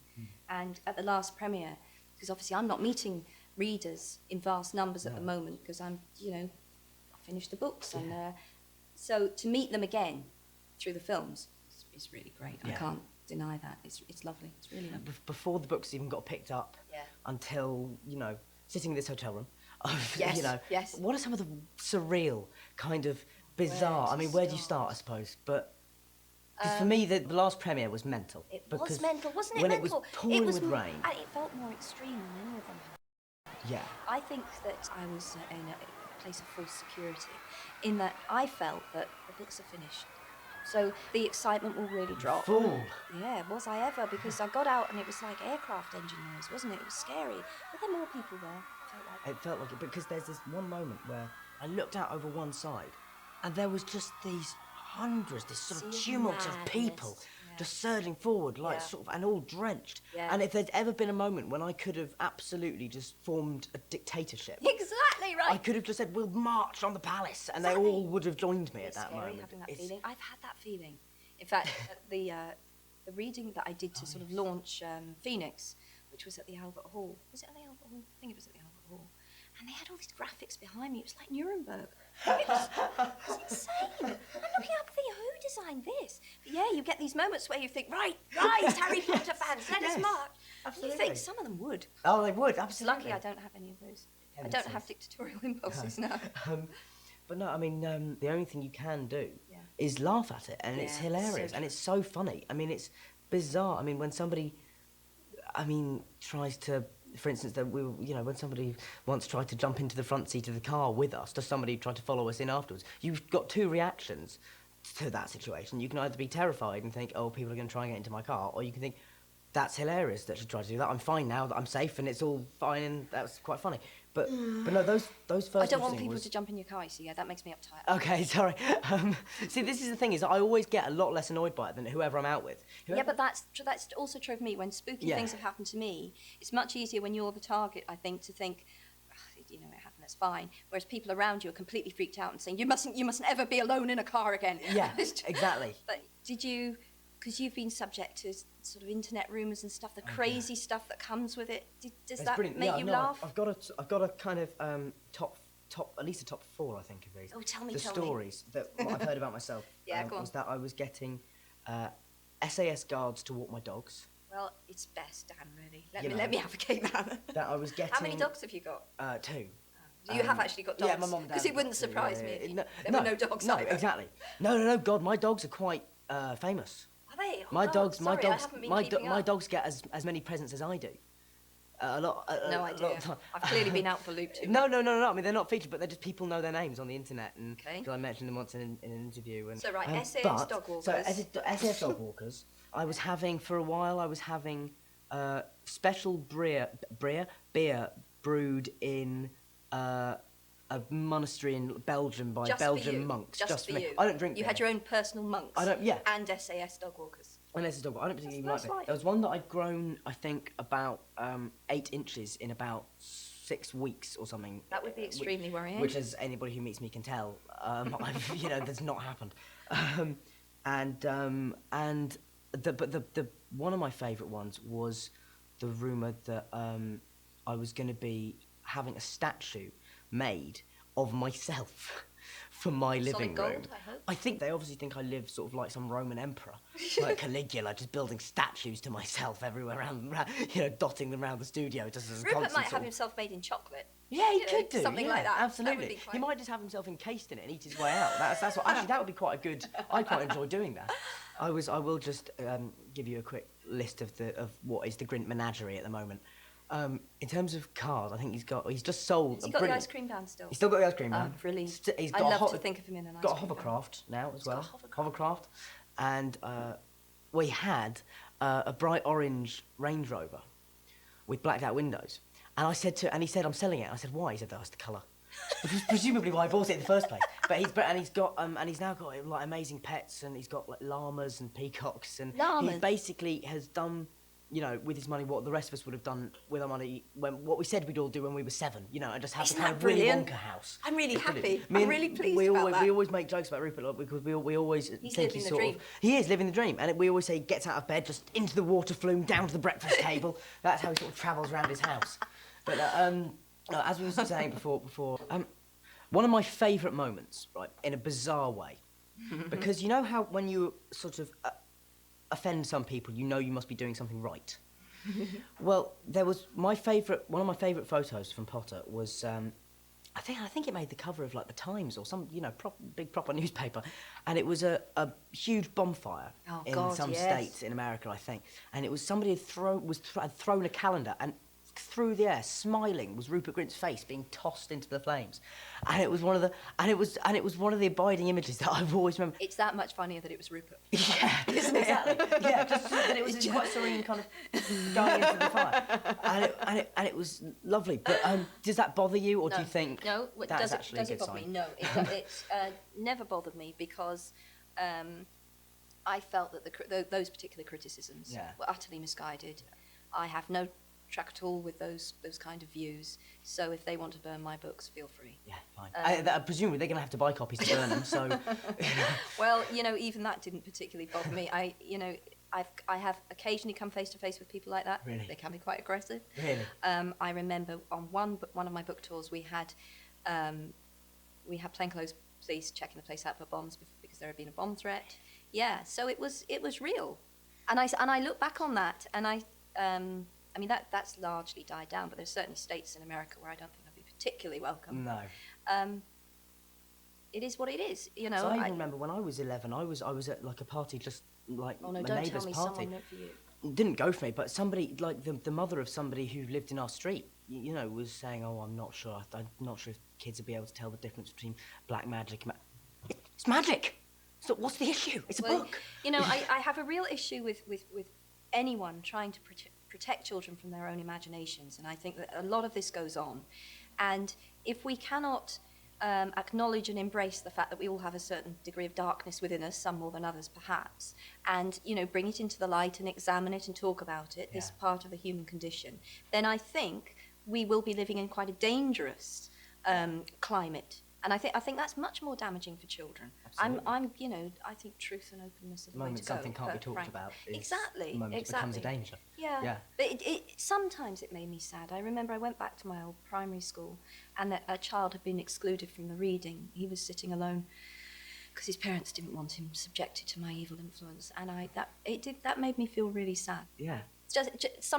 And at the last premiere, because obviously I'm not meeting readers in vast numbers at the moment, because I'm, I finished the books, and so to meet them again through the films is really great. I can't deny that. It's lovely. It's really lovely. Before the books even got picked up, until, sitting in this hotel room, Yes, yes. what are some of the surreal, kind of bizarre, where do you start, I suppose, but... Because for me, the last premiere was mental. It was mental, wasn't it? When mental. it was pouring with rain. And it felt more extreme than any of them. Yeah. I think that I was in a place of false security, in that I felt that the books are finished. So the excitement will really drop. Fool. Yeah, was I ever? Because I got out and it was like aircraft engine noise, wasn't it? It was scary. But there were more people there. It felt like it, because there's this one moment where I looked out over one side, and there was just these hundreds, this sort of tumult of people just surging forward, like sort of, and all drenched. Yeah. And if there's ever been a moment when I could have absolutely just formed a dictatorship, Exactly right. I could have just said, "We'll march on the palace," and they all would have joined me at that moment. Having that feeling. I've had that feeling. In fact, the reading that I did to sort of launch Phoenix, which was at the Albert Hall. Was it at the Albert Hall? I think it was at the Albert Hall. And they had all these graphics behind me. It was like Nuremberg. It was insane. I'm looking up thinking, who designed this? But yeah, you get these moments where you think, right, Harry Potter fans, let us march. Absolutely. You think some of them would. Oh, they would, It's absolutely. lucky I don't have any of those. I don't have dictatorial impulses now. But no, the only thing you can do is laugh at it, and it's hilarious, and it's so funny. It's bizarre. When somebody, tries to, for instance, that when somebody once tried to jump into the front seat of the car with us, to somebody who tried to follow us in afterwards, you've got two reactions to that situation. You can either be terrified and think, oh, people are going to try and get into my car, or you can think, that's hilarious that she tried to do that. I'm fine now, that I'm safe, and it's all fine, and that's quite funny. But no, those first. I don't want people to jump in your car, you see. Yeah, that makes me uptight. Okay, sorry. See, this is the thing, is I always get a lot less annoyed by it than whoever I'm out with. Yeah, but that's also true of me. When spooky things have happened to me, it's much easier when you're the target, I think, to think, it happened, that's fine. Whereas people around you are completely freaked out and saying, you mustn't ever be alone in a car again. Yeah, exactly. But did you, because you've been subject to sort of internet rumours and stuff, the crazy stuff that comes with it, does that make you laugh? I've got a kind of top, at least a top 4, I think, of these. Oh, tell me. The stories that I've heard about myself. Go on. Was that I was getting SAS guards to walk my dogs. Well, it's best, Dan, really. Let me advocate that. That I was getting. How many dogs have you got? 2. You have actually got dogs? Yeah, my mum and dad. Because it wouldn't surprise me if there were no dogs No, either. exactly. No, God, my dogs are quite famous. Are they? Oh, My God, dogs, sorry, I haven't been keeping my up. dogs get as many presents as I do. No idea. lot of time. I've clearly been out for loop too. No. They're not featured, but they're just people know their names on the internet, and because I mentioned them once in an interview. And, So SAS dog walkers. So SAS dog walkers. I was having for a while. I was having special beer brewed in a monastery in Belgium by Just Belgian for you. monks. Just for me. you. I don't drink You beer. had your own personal monks. I don't. Yeah. And SAS dog walkers. Unless it's dog, I don't particularly That's like it. nice. There was one that I'd grown, I think, about 8 inches in about 6 weeks or something. That would be extremely worrying. Which, as anybody who meets me can tell, that's not happened. The one of my favourite ones was the rumour that I was going to be having a statue made of myself for my living gold, room. I hope. I think they obviously think I live sort of like some Roman emperor, like Caligula, just building statues to myself everywhere around, dotting them around the studio. Just as a Rupert constant might sort have of- himself made in chocolate. Yeah, he You know, could do something yeah, like that. Absolutely, That would be quite... he might just have himself encased in it and eat his way out. That's what. Actually, that would be quite a good. I quite enjoy doing that. I will just give you a quick list of what is the Grint menagerie at the moment. In terms of cars, I think he's just sold. Has he got the ice cream van still? He's still got the ice cream van. Oh, really? He's I got love to think of him in an ice got a cream van. hovercraft now as well. got a Hovercraft, and we had a bright orange Range Rover with blacked out windows. And he said, I'm selling it. I said, why? He said, that's the colour. Which is presumably why I bought it in the first place. But he's now got like amazing pets, and he's got like llamas and peacocks, and Llamas? he basically has done, with his money, what the rest of us would have done with our money, what we said we'd all do when we were 7, and just have Isn't the kind that of Willy brilliant? Wonka house. I'm really It's brilliant. happy. I'm really pleased about that. We always make jokes about Rupert because we always think living he's the sort dream. of... He is living the dream, and we always say he gets out of bed, just into the water flume, down to the breakfast table. That's how he sort of travels around his house. But as we were saying before, one of my favourite moments, right, in a bizarre way, because you know how when you sort of offend some people, you must be doing something right. Well, there was one of my favourite photos from Potter was, I think it made the cover of like the Times or some, big proper newspaper, and it was a huge bonfire in some states in America, I think, and it was somebody had thrown a calendar, and through the air, smiling, was Rupert Grint's face being tossed into the flames, and it was one of the abiding images that I've always remembered. It's that much funnier that it was Rupert. Yeah, exactly. Yeah, just that it was quite serene, kind of going into the fire, and it was lovely. But does that bother you, or do you think that is actually a good bother sign? me? No, it never bothered me because I felt that those particular criticisms were utterly misguided. I have no track at all with those kind of views. So if they want to burn my books, feel free. Yeah, fine. Presumably they're going to have to buy copies to burn them. So, well, even that didn't particularly bother me. I have occasionally come face to face with people like that. Really? They can be quite aggressive. Really? I remember on one of my book tours we had plainclothes police checking the place out for bombs because there had been a bomb threat. Yeah, so it was real, and I look back on that and I mean, that's largely died down, but there's certainly states in America where I don't think I'd be particularly welcome. No. It is what it is, So I even remember when I was 11, I was at like a party, just like oh no, my don't neighbour's tell me party. someone went for you. Didn't go for me, but somebody, like the mother of somebody who lived in our street, was saying, "Oh, I'm not sure if kids will be able to tell the difference between black magic and it's magic. So what's the issue? It's a book." I have a real issue with anyone trying to protect children from their own imaginations, and I think that a lot of this goes on. And if we cannot acknowledge and embrace the fact that we all have a certain degree of darkness within us, some more than others perhaps, and bring it into the light and examine it and talk about it, this part of the human condition, then I think we will be living in quite a dangerous climate. And I think that's much more damaging for children. Absolutely. I think truth and openness are the The way moment to go. something can't be talked about is exactly, the moment it becomes a danger. Yeah. But sometimes it made me sad. I remember I went back to my old primary school, and a child had been excluded from the reading. He was sitting alone because his parents didn't want him subjected to my evil influence, and that made me feel really sad. Yeah.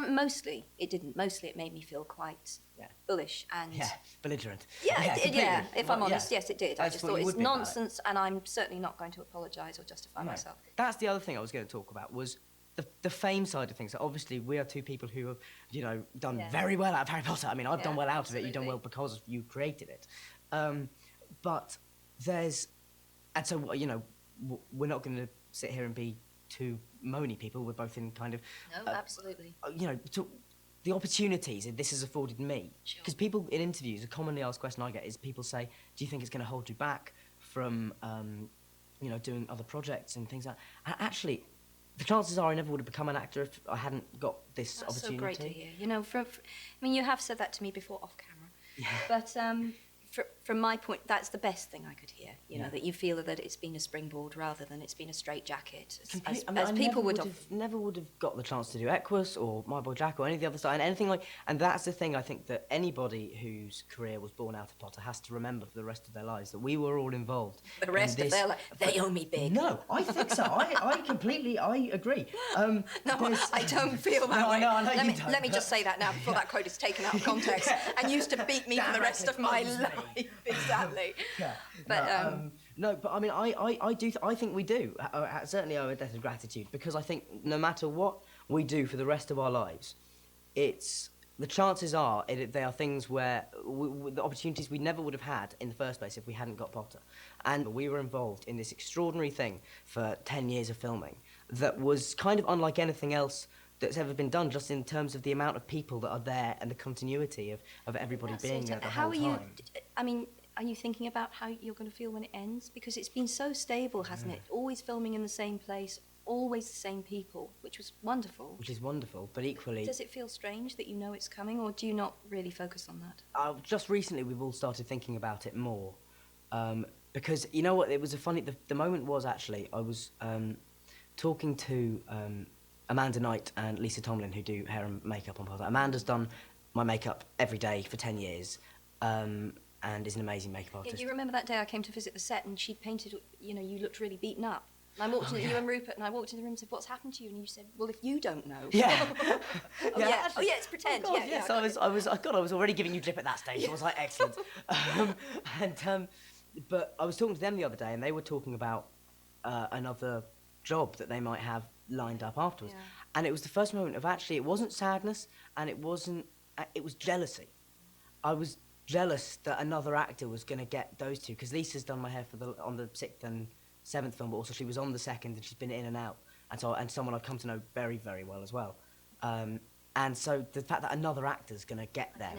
Mostly it didn't. Mostly it made me feel quite bullish and belligerent. Yeah, it did, completely. If I'm honest, yes, it did. I just thought you it's would be about nonsense, and I'm certainly not going to apologise or justify No. myself. That's the other thing I was going to talk about was the fame side of things. So obviously, we are two people who have, done very well out of Harry Potter. I mean, I've done well out of it. You've done well because you created it. But there's, and so we're not going to sit here and be two moany people. We're both in kind of No, absolutely. The opportunities that this has afforded me. Because people in interviews, a commonly asked question I get is people say, "Do you think it's going to hold you back from, doing other projects and things like that?" And actually, the chances are I never would have become an actor if I hadn't got this opportunity. That's so great to hear. You have said that to me before off camera. Yeah. But from my point, that's the best thing I could hear. You know, that you feel that it's been a springboard rather than it's been a straitjacket, as people would have. Never would have got the chance to do Equus or My Boy Jack or any of the other stuff, and anything like. And that's the thing I think that anybody whose career was born out of Potter has to remember for the rest of their lives, that we were all involved. The rest of their life, they owe me big. No, I think so. I completely, I agree. No, I don't feel that way. No, I know you don't. Let me just say that now before that quote is taken out of context and used to beat me for the rest of my life. Exactly. Yeah. But no, but I mean, I think we do. Certainly owe a debt of gratitude, because I think no matter what we do for the rest of our lives, the chances are they are things where the opportunities we never would have had in the first place if we hadn't got Potter. And we were involved in this extraordinary thing for 10 years of filming that was kind of unlike anything else that's ever been done, just in terms of the amount of people that are there and the continuity of everybody being there the whole time. I mean, are you thinking about how you're going to feel when it ends? Because it's been so stable, hasn't it? Always filming in the same place, always the same people, which was wonderful. Which is wonderful, but equally... Does it feel strange that you know it's coming, or do you not really focus on that? Just recently we've all started thinking about it more. Because, you know what, it was the moment was actually, I was talking to Amanda Knight and Lisa Tomlin, who do hair and makeup on Potter. Amanda's done my makeup every day for 10 years. And is an amazing makeup artist. Yeah, do you remember that day I came to visit the set and she'd painted, you know, you looked really beaten up. And I walked you and Rupert, and I walked in the room and said, "What's happened to you?" And you said, "Well, if you don't know." Yeah. It's pretend. Oh, God, yes, I was already giving you drip at that stage. I was like, excellent. But I was talking to them the other day, and they were talking about another job that they might have lined up afterwards. Yeah. And it was the first moment of actually, it wasn't sadness, and it was jealousy. I was jealous that another actor was going to get those two, because Lisa's done my hair on the 6th and 7th film, but also she was on the 2nd, and she's been in and out, and someone I've come to know very, very well as well. And so the fact that another actor's going to get them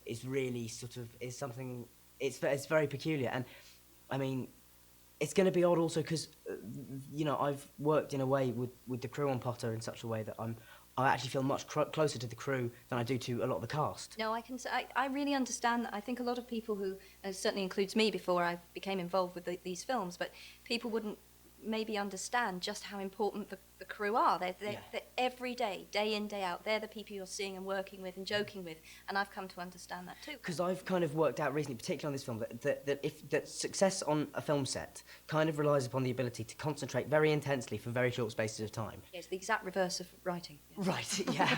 is really is something. It's very peculiar, and I mean, it's going to be odd also because you know, I've worked in a way with the crew on Potter in such a way that I actually feel much closer to the crew than I do to a lot of the cast. No, I really understand that. I think a lot of people who, certainly includes me before I became involved with these films, but people wouldn't maybe understand just how important the crew are. They're every day, day in, day out. They're the people you're seeing and working with and joking with, and I've come to understand that too. Because I've kind of worked out recently, particularly on this film, that success on a film set kind of relies upon the ability to concentrate very intensely for very short spaces of time. Yeah, it's the exact reverse of writing. Yes. Right, yeah.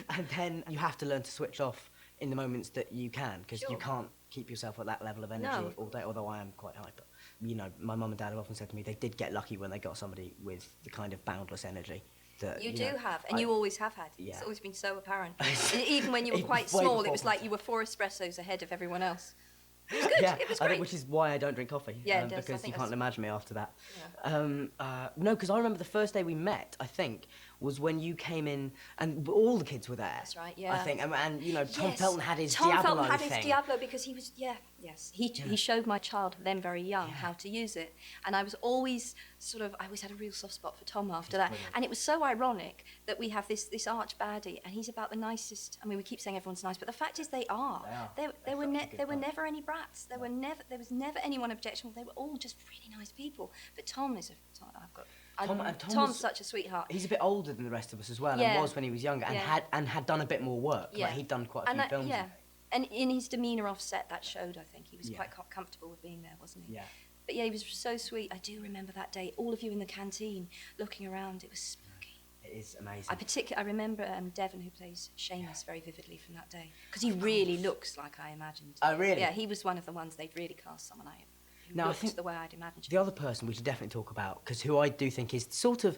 And then you have to learn to switch off in the moments that you can, because you can't keep yourself at that level of energy all day, although I am quite hyper. You know, my mum and dad have often said to me they did get lucky when they got somebody with the kind of boundless energy that you do have, and you always have had. Yeah. It's always been so apparent. And even when you were quite small, it was like you were 4 espressos ahead of everyone else. It was good. Yeah, it was I great. think, which is why I don't drink coffee. Yeah, because you can't imagine me after that. Yeah. No, because I remember the first day we met, I think, was when you came in, and all the kids were there. That's right, yeah. I think, and you know, Tom Yes. Felton had his Tom Diablo Felton had thing. his Diablo because he was, he showed my child, then very young, how to use it. And I was always I always had a real soft spot for Tom after that. Brilliant. And it was so ironic that we have this arch baddie, and he's about the nicest. I mean, we keep saying everyone's nice, but the fact is they are. There were never any brats. There was never anyone objectionable. They were all just really nice people. But Tom is Tom's such a sweetheart. He's a bit older than the rest of us as well, Yeah. and was when he was younger, and had done a bit more work. Yeah. Like, he'd done quite a few films. Yeah. And in his demeanour off set, that showed, I think. He was quite comfortable with being there, wasn't he? Yeah. But yeah, he was so sweet. I do remember that day, all of you in the canteen looking around. It was spooky. It is amazing. I remember Devon, who plays Seamus, very vividly from that day. Because he really looks like I imagined. Oh, really? Yeah, he was one of the ones they'd really cast someone who Now, I looked think the way I'd imagined. The other person we should definitely talk about, because who I do think is sort of,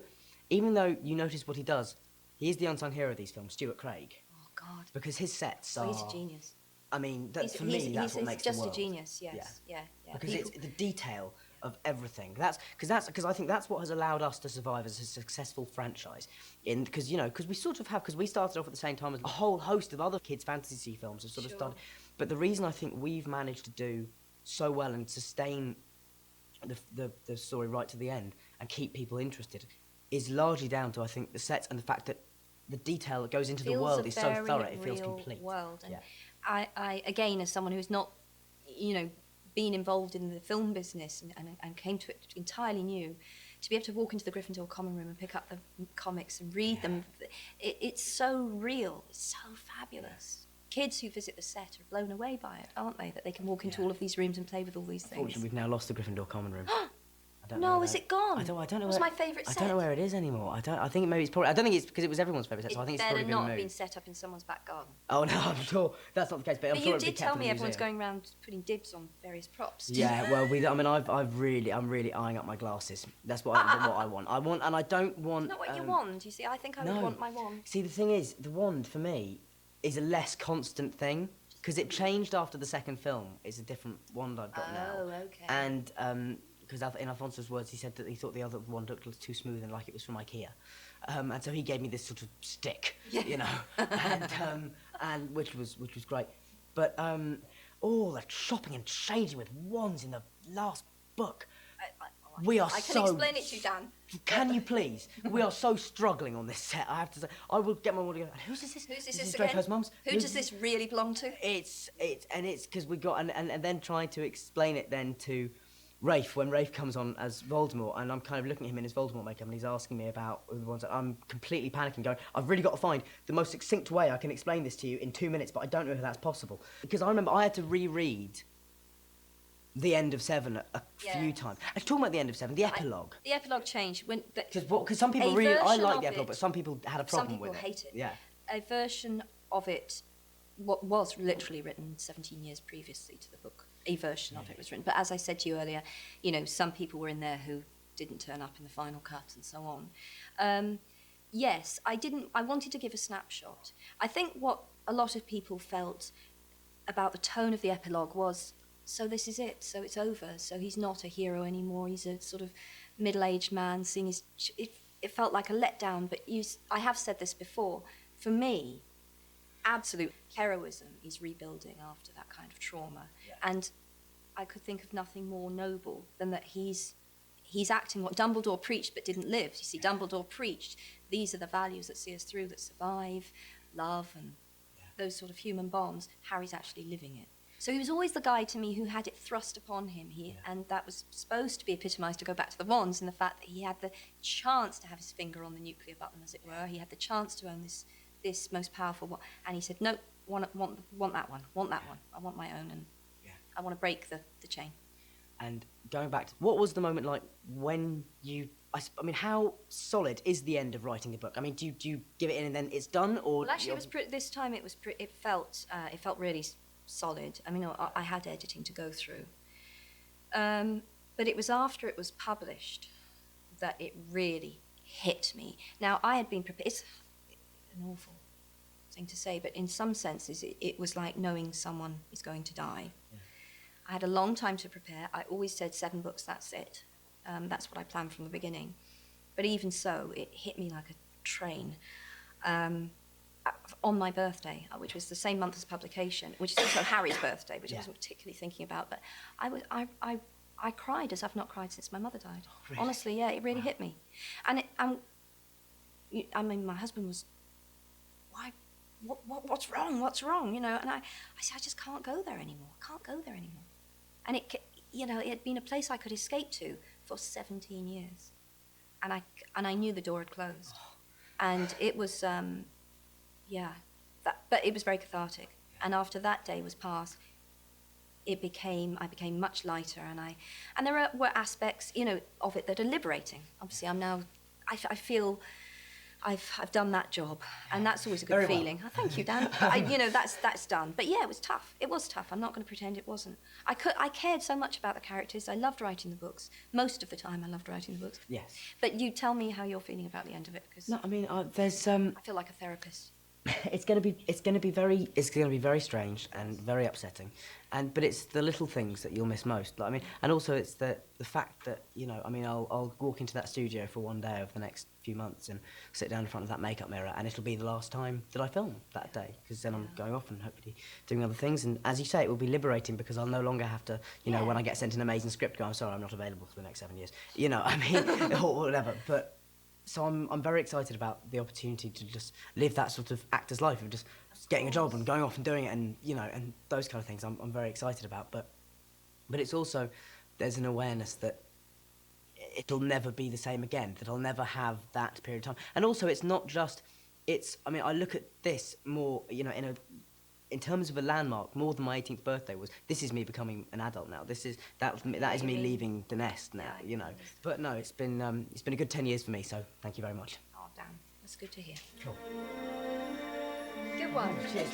even though you notice what he does, he is the unsung hero of these films, Stuart Craig. Oh, God. Because his sets are... He's a genius. I mean, for me, that's what makes the world. He's just a genius, yes. Yeah. Because it's the detail of everything. Because I think that's what has allowed us to survive as a successful franchise. Because we sort of have, because we started off at the same time as a whole host of other kids' fantasy films have sort of started. But the reason I think we've managed to do so well and sustain the story right to the end and keep people interested is largely down to, I think, the sets and the fact that the detail that goes into the world is so thorough, it feels complete. World. And I, again, as someone who's not been involved in the film business and came to it entirely new, to be able to walk into the Gryffindor common room and pick up the comics and read them, it's so real, it's so fabulous. Kids who visit the set are blown away by it, aren't they? That they can walk into all of these rooms and play with all these things. Fortunately, we've now lost the Gryffindor common room. No, is it gone? I don't know. It was my favourite set. I don't know where it is anymore. I think maybe it's probably. I don't think it's because it was everyone's favourite set. So I think it's probably better been not moved. been set up in someone's back garden. Oh no, I'm sure that's not the case. But I'm But sure you it'd be did kept tell in me the everyone's museum. going around putting dibs on various props. Yeah, well, I'm really eyeing up my glasses. That's what I want. And I don't want. Not what you want. You see, I think I would want my wand. See, the thing is, the wand for me is a less constant thing because it changed after the second film. It's a different wand I've got now. Oh, okay. And because in Alfonso's words, he said that he thought the other wand looked too smooth and like it was from IKEA. And so he gave me this sort of stick, you know, and which was great. But all the shopping and changing with wands in the last book. We are I can so... explain it to you, Dan. Can you please? We are so struggling on this set, I have to say. I will get my wand and go, who's this? Who's This this is again? Draco's mum's. Who does this really belong to? It's because we got... And then trying to explain it then to Rafe, when Rafe comes on as Voldemort, and I'm kind of looking at him in his Voldemort makeup, and he's asking me about the ones that I'm completely panicking, going, I've really got to find the most succinct way I can explain this to you in 2 minutes, but I don't know if that's possible. Because I remember I had to reread the end of 7 a few times. I was talking about the end of 7, the epilogue. The epilogue changed when... Because some people really... I like the epilogue, but some people had a problem with it. Some people hate it. Yeah. A version of it was literally written 17 years previously to the book. A version of it was written. But as I said to you earlier, some people were in there who didn't turn up in the final cut and so on. Yes, I wanted to give a snapshot. I think what a lot of people felt about the tone of the epilogue was, so this is it, so it's over, so he's not a hero anymore, he's a sort of middle-aged man seeing his... It felt like a letdown, but I have said this before, for me, absolute heroism is rebuilding after that kind of trauma. Yeah. And I could think of nothing more noble than that he's acting what Dumbledore preached but didn't live. You see, Dumbledore preached, these are the values that see us through, that survive, love, and those sort of human bonds. Harry's actually living it. So he was always the guy to me who had it thrust upon him, and that was supposed to be epitomised, to go back to the wands, in the fact that he had the chance to have his finger on the nuclear button, as it were. He had the chance to own this most powerful one, and he said, no, want that one, I want my own, and I want to break the chain. And going back to, what was the moment like when you... I mean, how solid is the end of writing a book? I mean, do you give it in and then it's done, or... Well, actually, this time it felt really solid. I mean, I had editing to go through. But it was after it was published that it really hit me. Now, I had been prepared... It's an awful thing to say, but in some senses, it was like knowing someone is going to die. Yeah. I had a long time to prepare. I always said 7 books, that's it. That's what I planned from the beginning. But even so, it hit me like a train. On my birthday, which was the same month as publication, which is also Harry's birthday, which I wasn't particularly thinking about, but I cried as I've not cried since my mother died. Oh, really? Honestly, yeah, it really hit me. And I mean, my husband was, why? What's wrong? What's wrong? And I said, I just can't go there anymore. I can't go there anymore. And it had been a place I could escape to for 17 years, and I knew the door had closed, and it was, but it was very cathartic. And after that day was past, I became much lighter, and there were aspects, of it that are liberating. Obviously, I feel I've done that job, and that's always a good feeling. Oh, thank you, Dan. That's done. But yeah, it was tough. It was tough. I'm not going to pretend it wasn't. I cared so much about the characters. I loved writing the books. Most of the time, I loved writing the books. Yes. But you tell me how you're feeling about the end of it, because no, I mean, there's I feel like a therapist. It's going to be very strange and very upsetting, but it's the little things that you'll miss most. Like, I mean, and also it's the fact that I mean, I'll walk into that studio for one day over the next few months and sit down in front of that makeup mirror, and it'll be the last time that I film that day, because then I'm going off and hopefully doing other things. And as you say, it will be liberating, because I'll no longer have to, when I get sent an amazing script, go, I'm sorry, I'm not available for the next 7 years. I mean, or whatever. But. So I'm very excited about the opportunity to just live that sort of actor's life of just getting a job and going off and doing it, and and those kind of things. I'm very excited about. But But it's also, there's an awareness that it'll never be the same again, that I'll never have that period of time. And also, it's not just, I mean, I look at this more, you know, in terms of a landmark, more than my 18th birthday was, this is me becoming an adult now. That is me leaving the nest now, Yeah, you know. But no, it's been a good 10 years for me, so thank you very much. Oh, Dan, that's good to hear. Cool. Good one. Cheers.